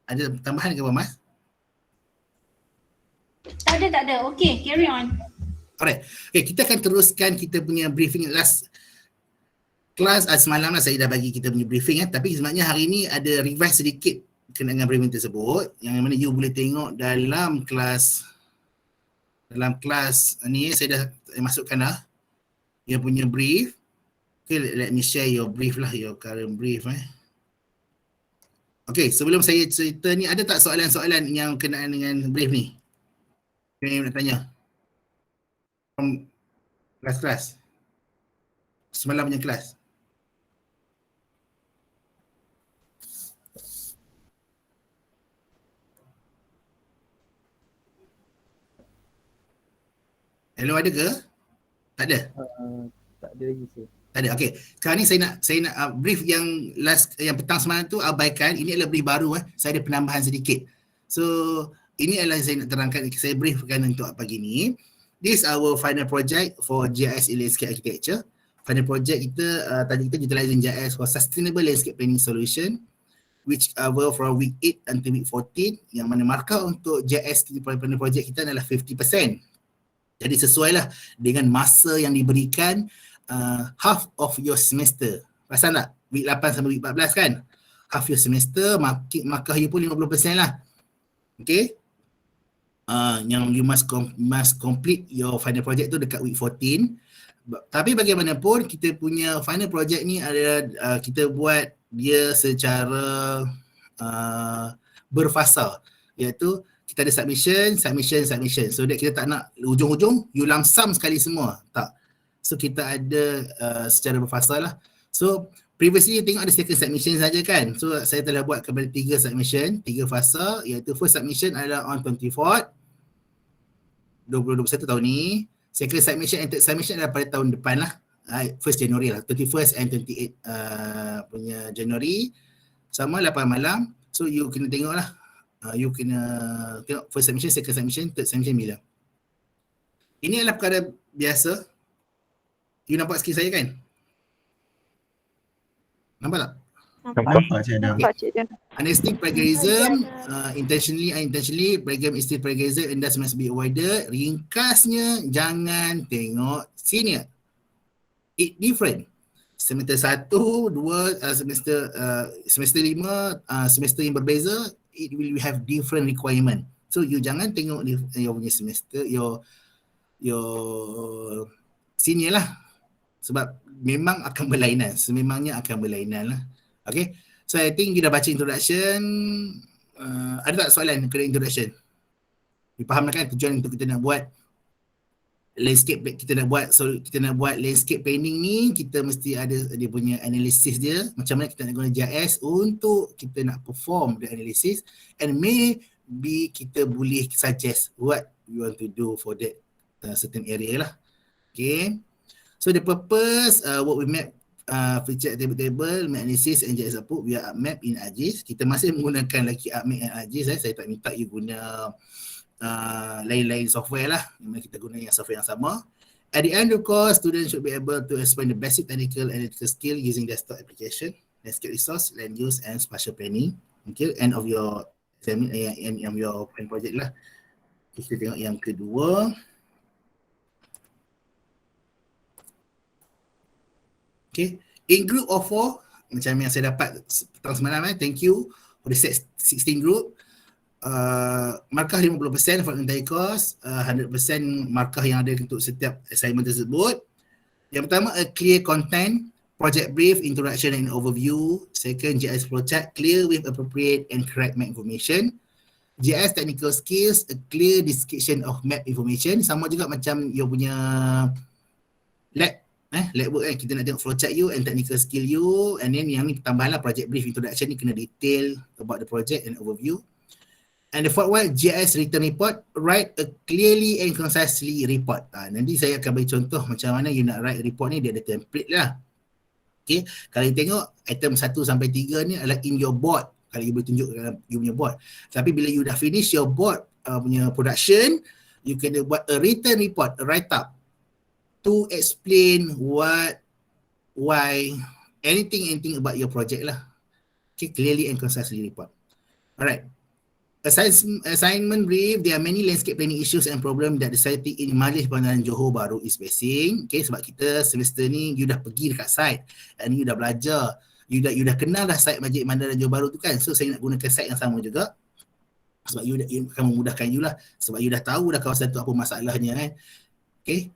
ada tambahan ke Puan Mas? Tak ada. Okay, carry on. Alright. Okay, kita akan teruskan kita punya briefing last kelas. Semalam lah saya dah bagi kita punya briefing tapi sebenarnya hari ni ada revise sedikit berkenaan dengan briefing tersebut, yang mana you boleh tengok dalam kelas ni saya dah masukkan dah dia punya brief. Okay, let me share your brief lah, your current brief. Okay, sebelum saya cerita ni, ada tak soalan-soalan yang kenaan dengan brief ni? Yang nak tanya? From kelas-kelas? Semalam punya kelas? Hello, ada ke? Tak ada? Tak ada lagi sir. Tak ada. Okey. Sekarang ni saya nak brief yang petang semalam tu abaikan. Ini adalah brief baru Saya ada penambahan sedikit. So, ini adalah saya nak terangkan, saya briefkan untuk pagi ni. This is our final project for GIS in Landscape Architecture. Final project kita, tadi kita utilizing GIS for Sustainable Landscape Planning Solution, which cover from week 8 until week 14, yang mana markah untuk GIS final project kita adalah 50%. Jadi sesuailah dengan masa yang diberikan half of your semester. Perasan tak? Week 8 sampai week 14 kan? Half your semester, markah you pun 50% lah. Okay? Yang you must complete your final project tu dekat week 14. Tapi bagaimanapun kita punya final project ni adalah kita buat dia secara berfasa, iaitu kita ada submission. So that kita tak nak ujung-ujung you lamsam sekali semua. Tak. So kita ada secara berfasa lah. So previously tengok ada second submission saja kan. So saya telah buat kepada 3 submission, 3 fasa, iaitu first submission adalah on 24th 2021 tahun ni. Second submission and third submission adalah pada tahun depan lah. 1st January lah, 31st and 28 punya January. Sama 8 malam. So you kena tengok lah. You kena tengok first submission, second submission, third submission bila. Ini adalah perkara biasa. You nampak skrin saya kan? Nampak tak? Nampak saya dah. Nampak cikgu. Understanding plagiarism, intentionally, unintentionally, plagiarism is still plagiarism and thus must be avoided. Ringkasnya, jangan tengok senior. It different. Semester 1, 2, semester 5, semester yang berbeza, it will have different requirement. So you jangan tengok your punya semester, your senior lah. Sebab memang akan berlainan. Sememangnya akan berlainan lah. Okay. So I think you dah baca introduction. Ada tak soalan kena introduction? You faham kan tujuan untuk kita nak buat landscape, kita nak buat landscape planning ni, kita mesti ada dia punya analisis dia, macam mana kita nak guna GIS untuk kita nak perform the analysis, and maybe kita boleh suggest what we want to do for that certain area lah. Okay. So the purpose, what we map feature table, map analysis and GIS output, we are map in ArcGIS. Kita masih menggunakan lagi ArcMap and ArcGIS. Saya tak minta you guna lain-lain software lah. Kita guna yang software yang sama. At the end of course, students should be able to explain the basic technical analytical skill using desktop application, landscape resource, land use and spatial planning. Okay, end of your plan project lah. Kita tengok yang kedua. Okay, in group of 4, macam yang saya dapat petang semalam, thank you for the set 16 group. Markah 50% for entire course, 100% markah yang ada untuk setiap assignment tersebut. Yang pertama, a clear content, project brief, introduction and overview. Second, GIS flowchart, clear with appropriate and correct map information. GIS technical skills, a clear description of map information. Sama juga macam you punya lab work kan, kita nak tengok flowchart you and technical skill you, and then yang ni tambahanlah project brief, introduction ni kena detail about the project and overview. And the fourth one, GIS written report, write a clearly and concisely report. Nanti saya akan bagi contoh macam mana you nak write report ni, dia ada template lah. Okay, kalau you tengok item 1 sampai 3 ni adalah in your board, kalau you boleh tunjuk dalam you punya board. Tapi bila you dah finish your board punya production, you kena buat a written report, a write up to explain what, why, anything about your project lah. Okay, clearly and concisely report. Alright. Assignment brief, there are many landscape planning issues and problems that the society in Majlis Bandaran Johor Bahru is facing. Okay, sebab kita semester ni you dah pergi dekat site and you dah belajar You dah kenal dah site Masjid Mandaran Johor Bahru tu kan. So saya nak gunakan site yang sama juga. Sebab you akan memudahkan you lah. Sebab you dah tahu dah kawasan tu apa masalahnya kan. Okay.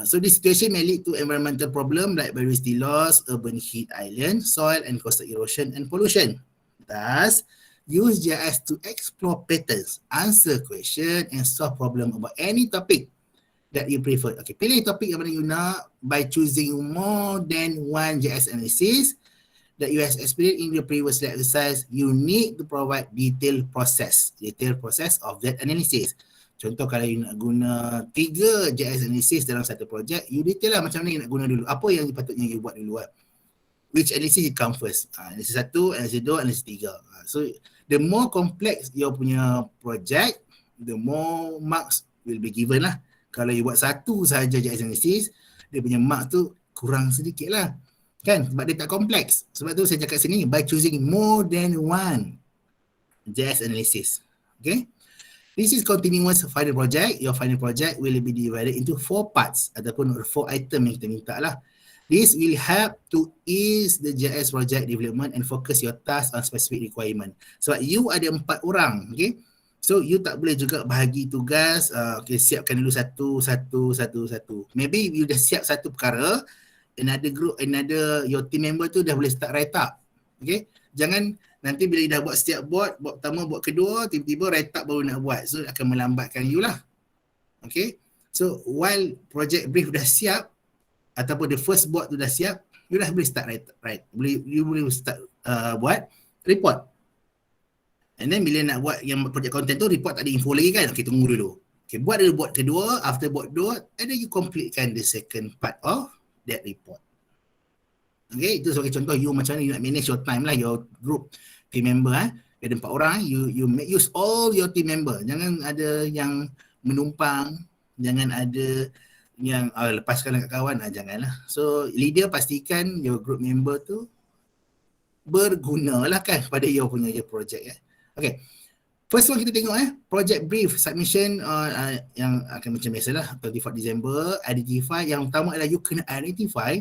So this situation may lead to environmental problem like biodiversity loss, urban heat island, soil and coastal erosion and pollution. Thus, use GIS to explore patterns, answer question and solve problem about any topic that you prefer. Okay, pilih topik yang mana you nak by choosing more than one GIS analysis that you have experienced in your previous exercise. You need to provide detailed process of that analysis. Contoh kalau you nak guna 3 GIS analysis dalam satu projek, you detail lah macam mana you nak guna dulu. Apa yang patutnya you buat dulu lah. Which analysis you come first. Analysis 1, analysis 2, analysis 3. So the more complex your punya project, the more marks will be given lah. Kalau you buat satu sahaja GIS analysis, dia punya mark tu kurang sedikit lah. Kan? Sebab dia tak kompleks. Sebab tu saya cakap sini, by choosing more than one GIS analysis. Okay? This is continuous final project. Your final project will be divided into 4 parts ataupun 4 item yang kita minta lah. This will help to ease the GIS project development and focus your task on specific requirement. Sebab you ada 4 orang, okay? So you tak boleh juga bahagi tugas, okay, siapkan dulu satu. Maybe you dah siap satu perkara, another your team member tu dah boleh start write up. Okay? Jangan nanti bila dah buat setiap board pertama, board kedua, tiba-tiba write up baru nak buat. So akan melambatkan you lah. Okay? So while project brief dah siap ataupun the first board tu dah siap, you dah boleh start write. You boleh start buat report. And then bila nak buat yang project content tu, report tak ada info lagi kan? Okay, tunggu dulu. Okay, buat dulu board kedua, after board 2, and then you completekan the second part of that report. Okay, itu sebagai contoh you macam mana you nak manage your time lah, your group team member. Ada 4 orang, you make use all your team member. Jangan ada yang menumpang, jangan ada yang lepaskan kat kawan, janganlah. So leader pastikan your group member tu bergunalah kan pada your punya project ya. Okay. First one kita tengok project brief submission yang akan macam biasalah 24 Disember. Identify, yang utama adalah you kena identify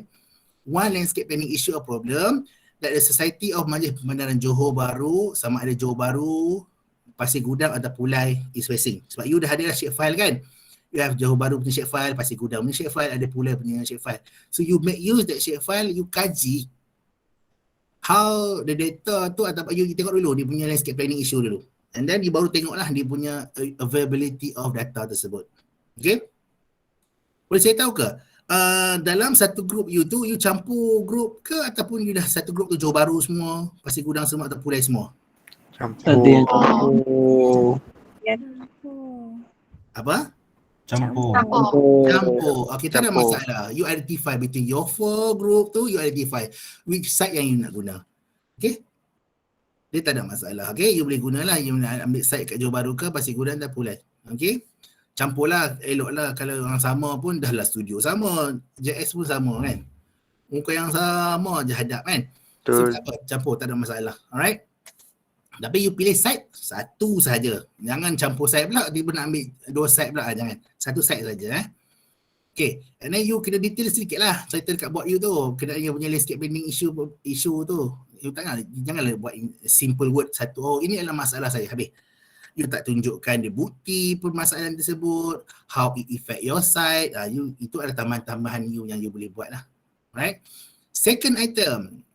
one landscape planning issue or problem that the Society of Majlis Pemandaran Johor Bahru, sama ada Johor Bahru, Pasir Gudang atau Pulai is facing. Sebab you dah ada shape file kan. You have Johor Bahru punya shape file, Pasir Gudang punya shape file, ada Pulai punya shape file. So you make use that shape file, you kaji how the data tu ataupun you tengok dulu dia punya landscape planning issue dulu. And then you baru tengoklah dia punya availability of data tersebut. Okay? Boleh saya tahu ke? Dalam satu group you tu, you campur group ke ataupun you dah satu group tu Johor Bahru semua, Pasir Gudang semua atau Pulai semua? Ada yang campur. Apa? Campur. Campur. Okay, tak ada masalah. You identify between your 4 group tu, you identify which site yang you nak guna. Okay? Dia tak ada masalah. Okay, you boleh gunalah. You nak ambil site kat Johor Bahru ke, Pasir Gudang dan Pulai. Okay? Campurlah, eloklah. Kalau orang sama pun dah lah studio sama. JS pun sama kan. Muka yang sama je hadap kan. So tak apa, campur, tak ada masalah. Alright? Tapi you pilih site satu sahaja. Jangan campur site pula, tiba nak ambil 2 site pula. Jangan. Satu site saja. Okay. And then you kena detail sedikit lah. Cerita dekat board you tu. Kena you punya landscape planning issue tu. You janganlah buat simple word satu. Oh, ini adalah masalah saya. Habis. You tak tunjukkan dia bukti permasalahan tersebut. How it affect your site. Itu adalah tambahan-tambahan you yang you boleh buat lah. Alright. Second item.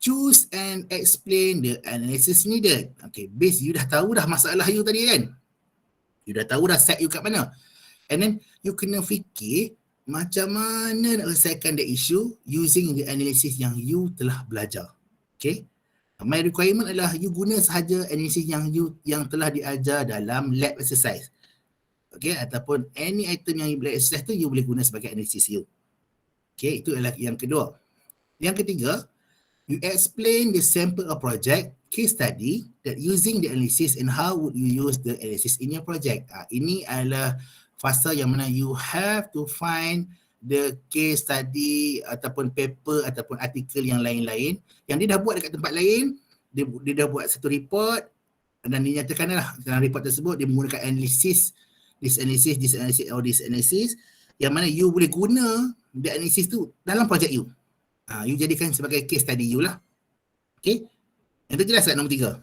Choose and explain the analysis needed. Okay, base you dah tahu dah masalah you tadi kan. You dah tahu dah set you kat mana. And then you kena fikir macam mana nak selesaikan the issue using the analysis yang you telah belajar. Okay. My requirement adalah you guna sahaja analysis yang telah diajar dalam lab exercise. Okay, ataupun any item yang you boleh exercise tu you boleh guna sebagai analysis you. Okay, itu adalah yang kedua. Yang ketiga, you explain the sample of project, case study that using the analysis and how would you use the analysis in your project. Ini adalah fasa yang mana you have to find the case study ataupun paper ataupun artikel yang lain-lain yang dia dah buat dekat tempat lain, dia dah buat satu report dan dinyatakanlah dalam report tersebut dia menggunakan analysis, this analysis yang mana you boleh guna the analysis tu dalam projek you. You jadikan sebagai case study you lah. Okay. Yang tu jelas tak nombor 3?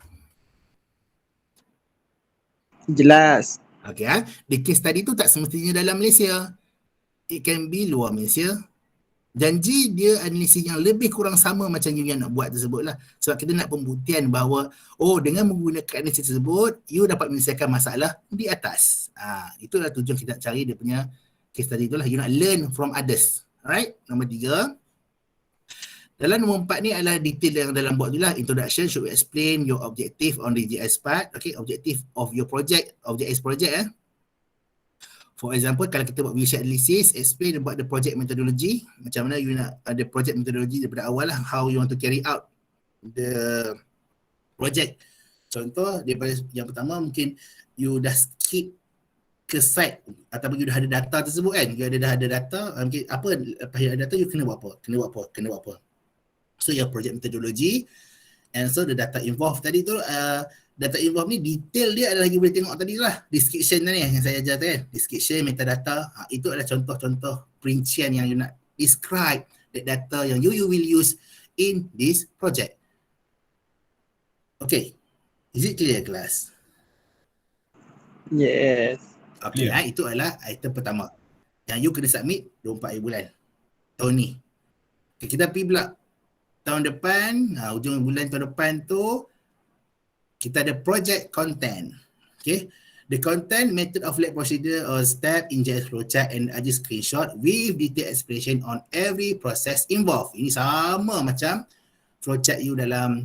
Jelas. Okay, the case study tu tak semestinya dalam Malaysia. It can be luar Malaysia. Janji dia analisis yang lebih kurang sama macam you yang nak buat tersebut lah. Sebab kita nak pembuktian bahawa dengan menggunakan analisis tersebut, you dapat menyelesaikan masalah di atas. Itulah tujuan kita nak cari dia punya case study itulah. You nak learn from others. Alright, nombor 3. Dalam nombor 4 ni adalah detail yang dalam board tu lah. Introduction should explain your objective on the JS part. Okay, objective of your project, of JS project. For example, kalau kita buat visual analysis, explain about the project methodology. Macam mana you nak ada project methodology daripada awal lah. How you want to carry out the project. Contoh, daripada yang pertama mungkin you dah skip ke site ataupun you dah ada data tersebut kan. You dah ada data, mungkin apa, lepas you ada data, you kena buat apa. So your project methodology. And so the data involved tadi tu, data involved ni detail dia adalah you boleh tengok tadi lah. Description tadi yang saya ajar tadi kan. Description, metadata. Itu adalah contoh-contoh perincian yang you nak describe the data yang you will use in this project. Okay. Is it clear class? Yes. Okay, itu adalah item pertama. Yang you kena submit 24 hari bulan. Tahun ni. Okay, kita pergi pula tahun depan, hujung bulan tahun depan tu, kita ada project content. Okay. The content, method of lab procedure or step in JS flowchart and ada screenshot with detailed explanation on every process involved. Ini sama macam flowchart you dalam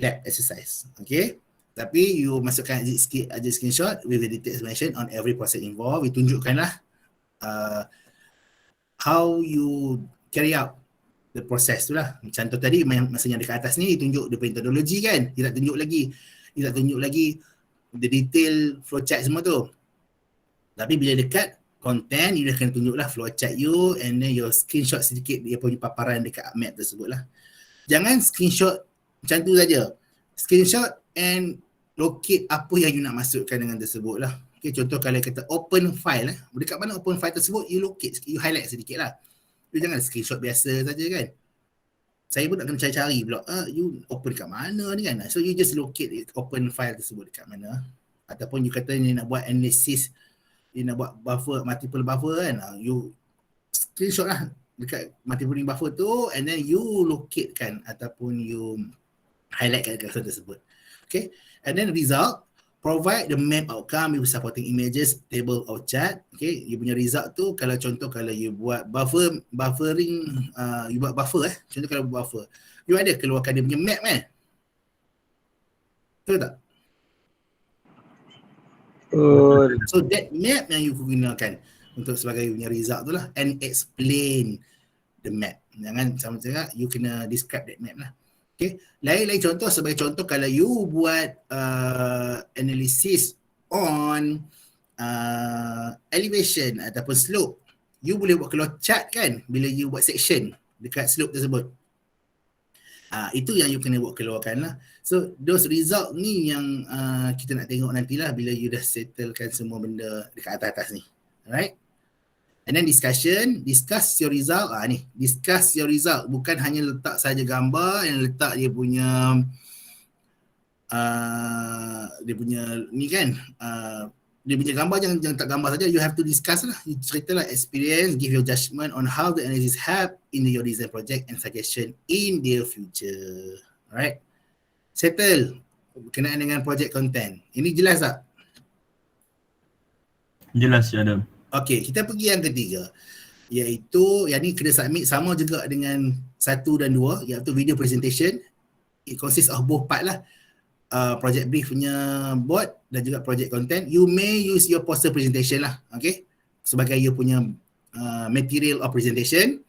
lab exercise. Okay. Tapi you masukkan ada screenshot with the detailed explanation on every process involved. You tunjukkanlah how you carry out the process tu lah. Contoh tadi masa yang dekat atas ni tunjuk dia punya metodologi kan. Dia tak tunjuk lagi the detail flowchart semua tu. Tapi bila dekat content, you dah kena tunjuk lah flowchart you and then your screenshot sedikit dia punya paparan dekat map tersebut lah. Jangan screenshot macam tu saja. Screenshot and locate apa yang you nak masukkan dengan tersebut lah. Okay, contoh kalau kita open file dekat mana open file tersebut, you locate, you highlight sedikit lah. You jangan screenshot biasa saja kan. Saya pun tak kena cari-cari pula. You open dekat mana ni kan. So you just locate open file tersebut dekat mana. Ataupun you kata ni nak buat analysis, you nak buat buffer, multiple buffer kan. You screenshot lah dekat multiple buffer tu and then you locate kan ataupun you highlight kat dekat tersebut. Okay. And then result, provide the map outcome with supporting images, table or chart. Okay, you punya result tu kalau contoh kalau you buat buffering, you buat buffer contoh kalau buat buffer, you ada keluarkan dia punya map kan? Betul tak? So that map yang you gunakan untuk sebagai punya result tu lah and explain the map. Jangan sama cakap, you kena describe that map lah. Okay. Lain-lain contoh, sebagai contoh kalau you buat analysis on elevation ataupun slope, you boleh buat keluar chart kan bila you buat section dekat slope tersebut. Itu yang you kena buat keluarkan lah. So those result ni yang kita nak tengok nantilah bila you dah settlekan semua benda dekat atas-atas ni. Alright. And then discuss your result. Discuss your result. Bukan hanya letak saja gambar yang letak dia punya ni kan. Dia punya gambar jangan letak gambar saja. You have to discuss lah. You ceritalah experience, give your judgment on how the analysis help in your design project and suggestion in the future. Alright. Settle berkenaan dengan project content. Ini jelas tak? Jelas, Adam. Okay, kita pergi yang ketiga, iaitu yang ni kena submit sama juga dengan 1 dan 2, iaitu video presentation. It consists of both part lah, project brief punya board dan juga project content. You may use your poster presentation lah, okay, sebagai you punya material of presentation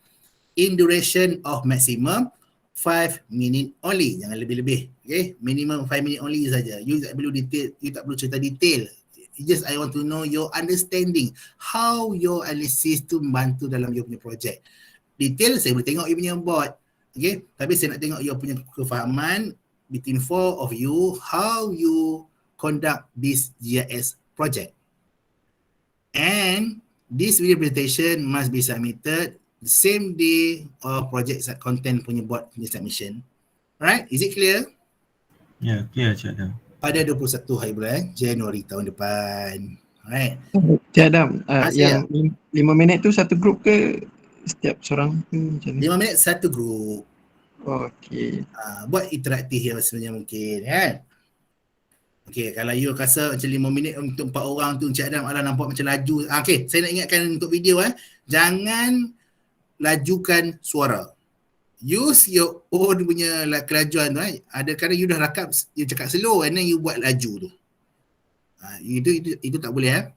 in duration of maximum 5 minute only, jangan lebih-lebih, okay, minimum 5 minute only saja. You tak perlu detail, you tak perlu cerita detail. Just I want to know your understanding, how your analysis tu membantu dalam you punya project. Detail saya boleh tengok you punya board, okay, tapi saya nak tengok you punya kefahaman between 4 of you, how you conduct this GIS project. And this video presentation must be submitted the same day of project content punya board punya submission. Alright, is it clear? Ya, clear Cik Adam. Pada 21 hari bulan Januari tahun depan. Alright. Cik Adam, Saya. yang 5 minit tu satu grup ke setiap seorang ke macam ni? 5 minit satu grup. Okey. Buat interaktif yang sebenarnya mungkin kan. Okay, kalau you rasa macam 5 minit untuk 4 orang tu Encik Adam alah nampak macam laju. Okay, saya nak ingatkan untuk video jangan lajukan suara. Use your own punya kelajuan tu Ada kadang you dah rakam, you cakap slow and then you buat laju tu. Itu tak boleh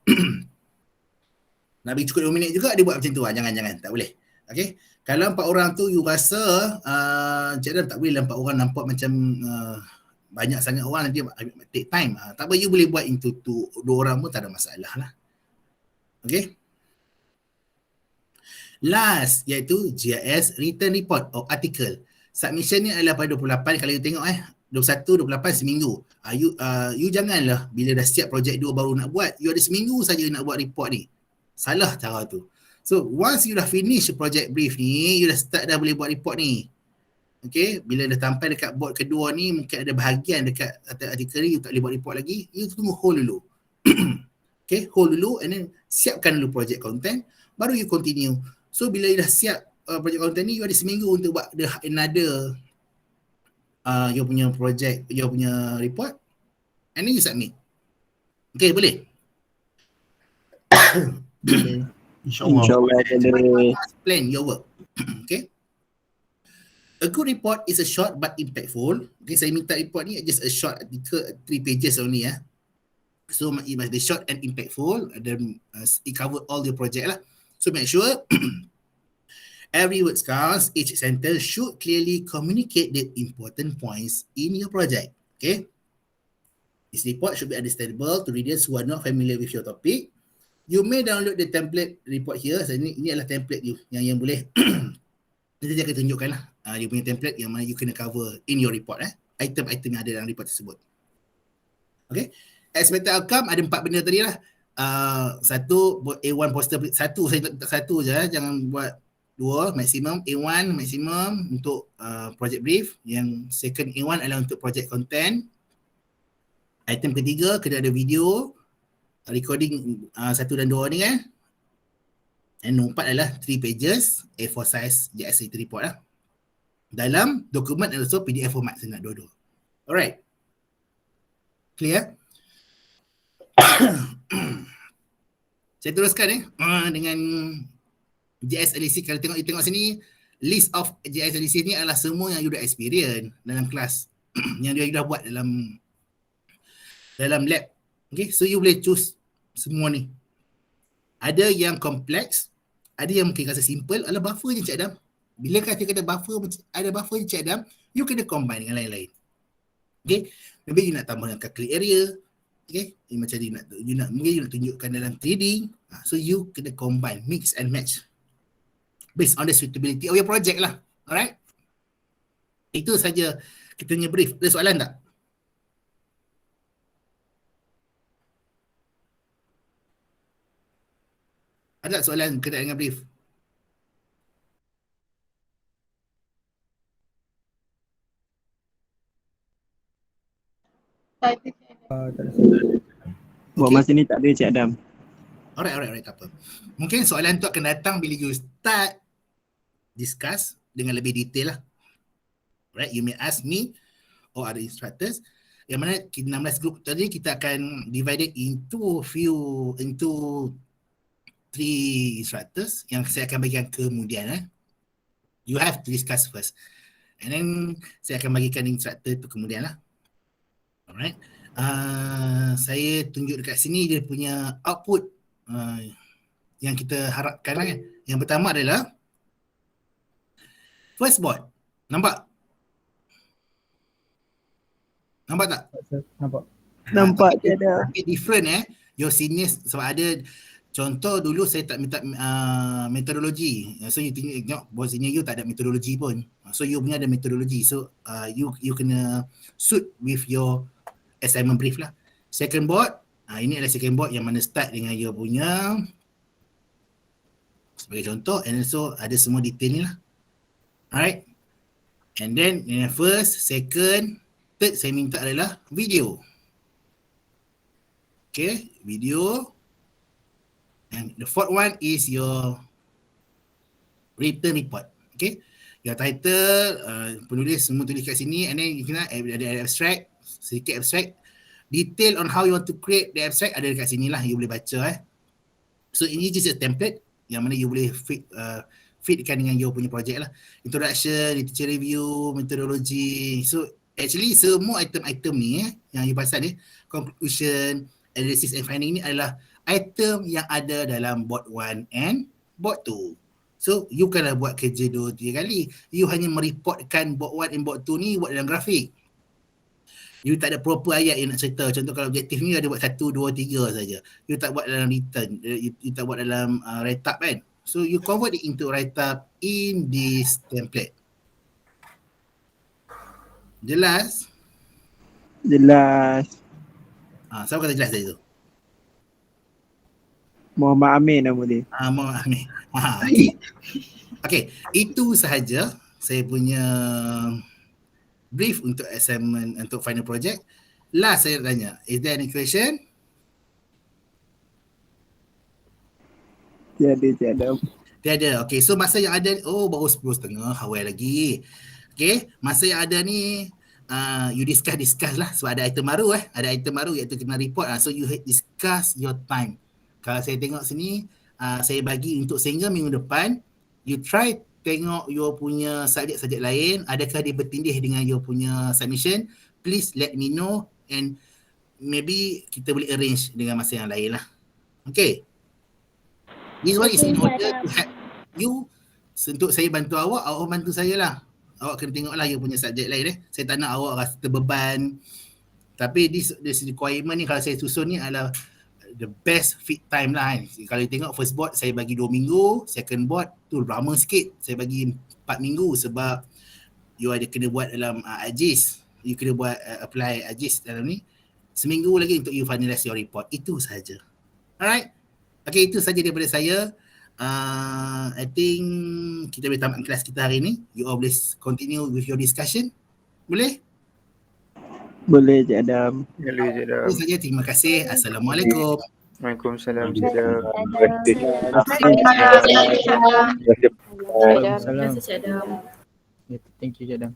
Nak bagi cukup 2 minit juga dia buat macam tu jangan tak boleh. Okay. Kalau 4 orang tu you rasa Encik Adam tak boleh lah 4 orang nampak macam banyak sangat orang nanti take time. Tak apa, you boleh buat into 2 orang pun tak ada masalah lah. Okay. Last iaitu GIS Written Report or Article. Submission ni adalah pada 28 kalau you tengok 21, 28 seminggu. You janganlah bila dah siap projek 2 baru nak buat. You ada seminggu saja nak buat report ni. Salah cara tu. So once you dah finish project brief ni, you dah start dah boleh buat report ni. Okay, bila dah sampai dekat board kedua ni, mungkin ada bahagian dekat artikel ni you tak boleh buat report lagi, you tunggu hold dulu. Okay, hold dulu and then siapkan dulu project content, baru you continue. So bila you dah siap project content ni, you ada seminggu untuk buat another you punya project, you punya report and then you submit. Okay, boleh? InsyaAllah boleh. Plan your work. Okay. A good report is a short but impactful. Okay, saya minta report ni just a short article, 3 pages only So it must be short and impactful. Then it cover all the project lah. So make sure every word counts. Each sentence should clearly communicate the important points in your project. Okay. This report should be understandable to readers who are not familiar with your topic. You may download the template report here. So ini adalah template you yang boleh nanti dia akan tunjukkan lah dia punya template yang mana you kena cover in your report item-item yang ada dalam report tersebut. Okay, expected outcome ada 4 benda tadi lah. Satu, buat A1 poster, satu saya letak satu je jangan buat 2 maksimum. A1 maksimum untuk project brief, yang second A1 adalah untuk project content. Item ketiga kena ada video recording 1 dan 2 ni kan. And nombor 4 adalah 3 pages A4 size GIS report lah. Dalam dokumen and also PDF format saya nak dua-dua. Alright. Clear? Saya teruskan dengan GIS analysis. Kalau tengok sini, list of GIS analysis ni adalah semua yang you dah experience dalam kelas. Yang you dah buat dalam lab. Okay, so you boleh choose semua ni. Ada yang kompleks, ada yang mungkin rasa simple, ada buffer je Cik Adam. Bila kata buffer, ada buffer je Cik Adam, you kena combine dengan lain-lain. Okay, maybe you nak tambahkan calculate area. Okay, macam mungkin you nak tunjukkan dalam 3D. So you kena combine, mix and match based on the suitability of your project lah. Alright, itu saja kita punya brief. Ada soalan tak? Ada soalan berkaitan dengan brief? Buat masa ni tak ada Cik Adam. Alright, tak apa. Mungkin soalan tu akan datang bila you start discuss dengan lebih detail lah. Alright, you may ask me or other instructors. Yang mana 16 group tadi kita akan divided into 3 instructors yang saya akan bagikan kemudian. You have to discuss first. And then saya akan bagikan instructor tu kemudian lah. Alright. Saya tunjuk dekat sini dia punya output yang kita harapkan kan. Yang pertama adalah first board. Nampak? Nampak tak? Nampak Cik Adam. Tapi different your seniors, sebab ada contoh dulu saya tak minta metodologi. So you tengok board senior you tak ada metodologi pun. So you punya ada metodologi. So you kena suit with your assignment brief lah. Second board, ini adalah second board yang mana start dengan you punya sebagai contoh, and also ada semua detail ni lah. Alright. And then first, second, third saya minta adalah video. Okay, video. And the fourth one is your written report. Okay, your title, penulis semua tulis kat sini, and then you kena ada abstract, sedikit abstract. Detail on how you want to create the abstract ada dekat sini lah, you boleh baca So ini just a template yang mana you boleh fitkan dengan your punya project lah. Introduction, literature review, methodology. So actually semua item-item ni yang you pasal ni, conclusion, analysis and finding ni adalah item yang ada dalam board 1 and board 2. So you kena buat kerja 2-3 kali. You hanya mereportkan board 1 and board 2 ni buat dalam grafik. You tak ada proper ayat yang nak cerita. Contoh kalau objektif ni ada buat 1, 2, 3 saja. You tak buat dalam return, you tak buat dalam write-up kan. So you convert it into write-up in this template. Jelas? Jelas. Siapa kata jelas tadi tu? Muhammad Amin nama dia. Muhammad Amin. Okay, itu sahaja saya punya brief untuk assignment, untuk final project. Last saya tanya, is there any question? Tiada. Okay, so masa yang ada, baru 10.30, awal lagi. Okay, masa yang ada ni, you discuss lah sebab ada item baru ada item baru iaitu kena report so you discuss your time. Kalau saya tengok sini, saya bagi untuk sehingga minggu depan, you try tengok your punya subjek-subjek lain, adakah dia bertindih dengan your punya submission, please let me know and maybe kita boleh arrange dengan masa yang lain lah. Okay. This one is in order to help you, untuk saya bantu awak bantu saya lah. Awak kena tengok lah you punya subjek lain Saya tak nak awak rasa terbeban. Tapi this requirement ni kalau saya susun ni adalah the best fit time lah kan. Kalau you tengok first board saya bagi 2 minggu, second board tu lama sikit, saya bagi 4 minggu sebab you ada kena buat dalam AJIS, you kena buat apply AJIS dalam ni. Seminggu lagi untuk you finalize your report. Itu sahaja. Alright. Okay, itu sahaja daripada saya. I think kita boleh tamat kelas kita hari ni. You all boleh continue with your discussion. Boleh? Boleh Cik Adam. Itu saja, terima kasih. Assalamualaikum. Waalaikumsalam. Terima kasih, Cik Adam. Thank you, Cik Adam.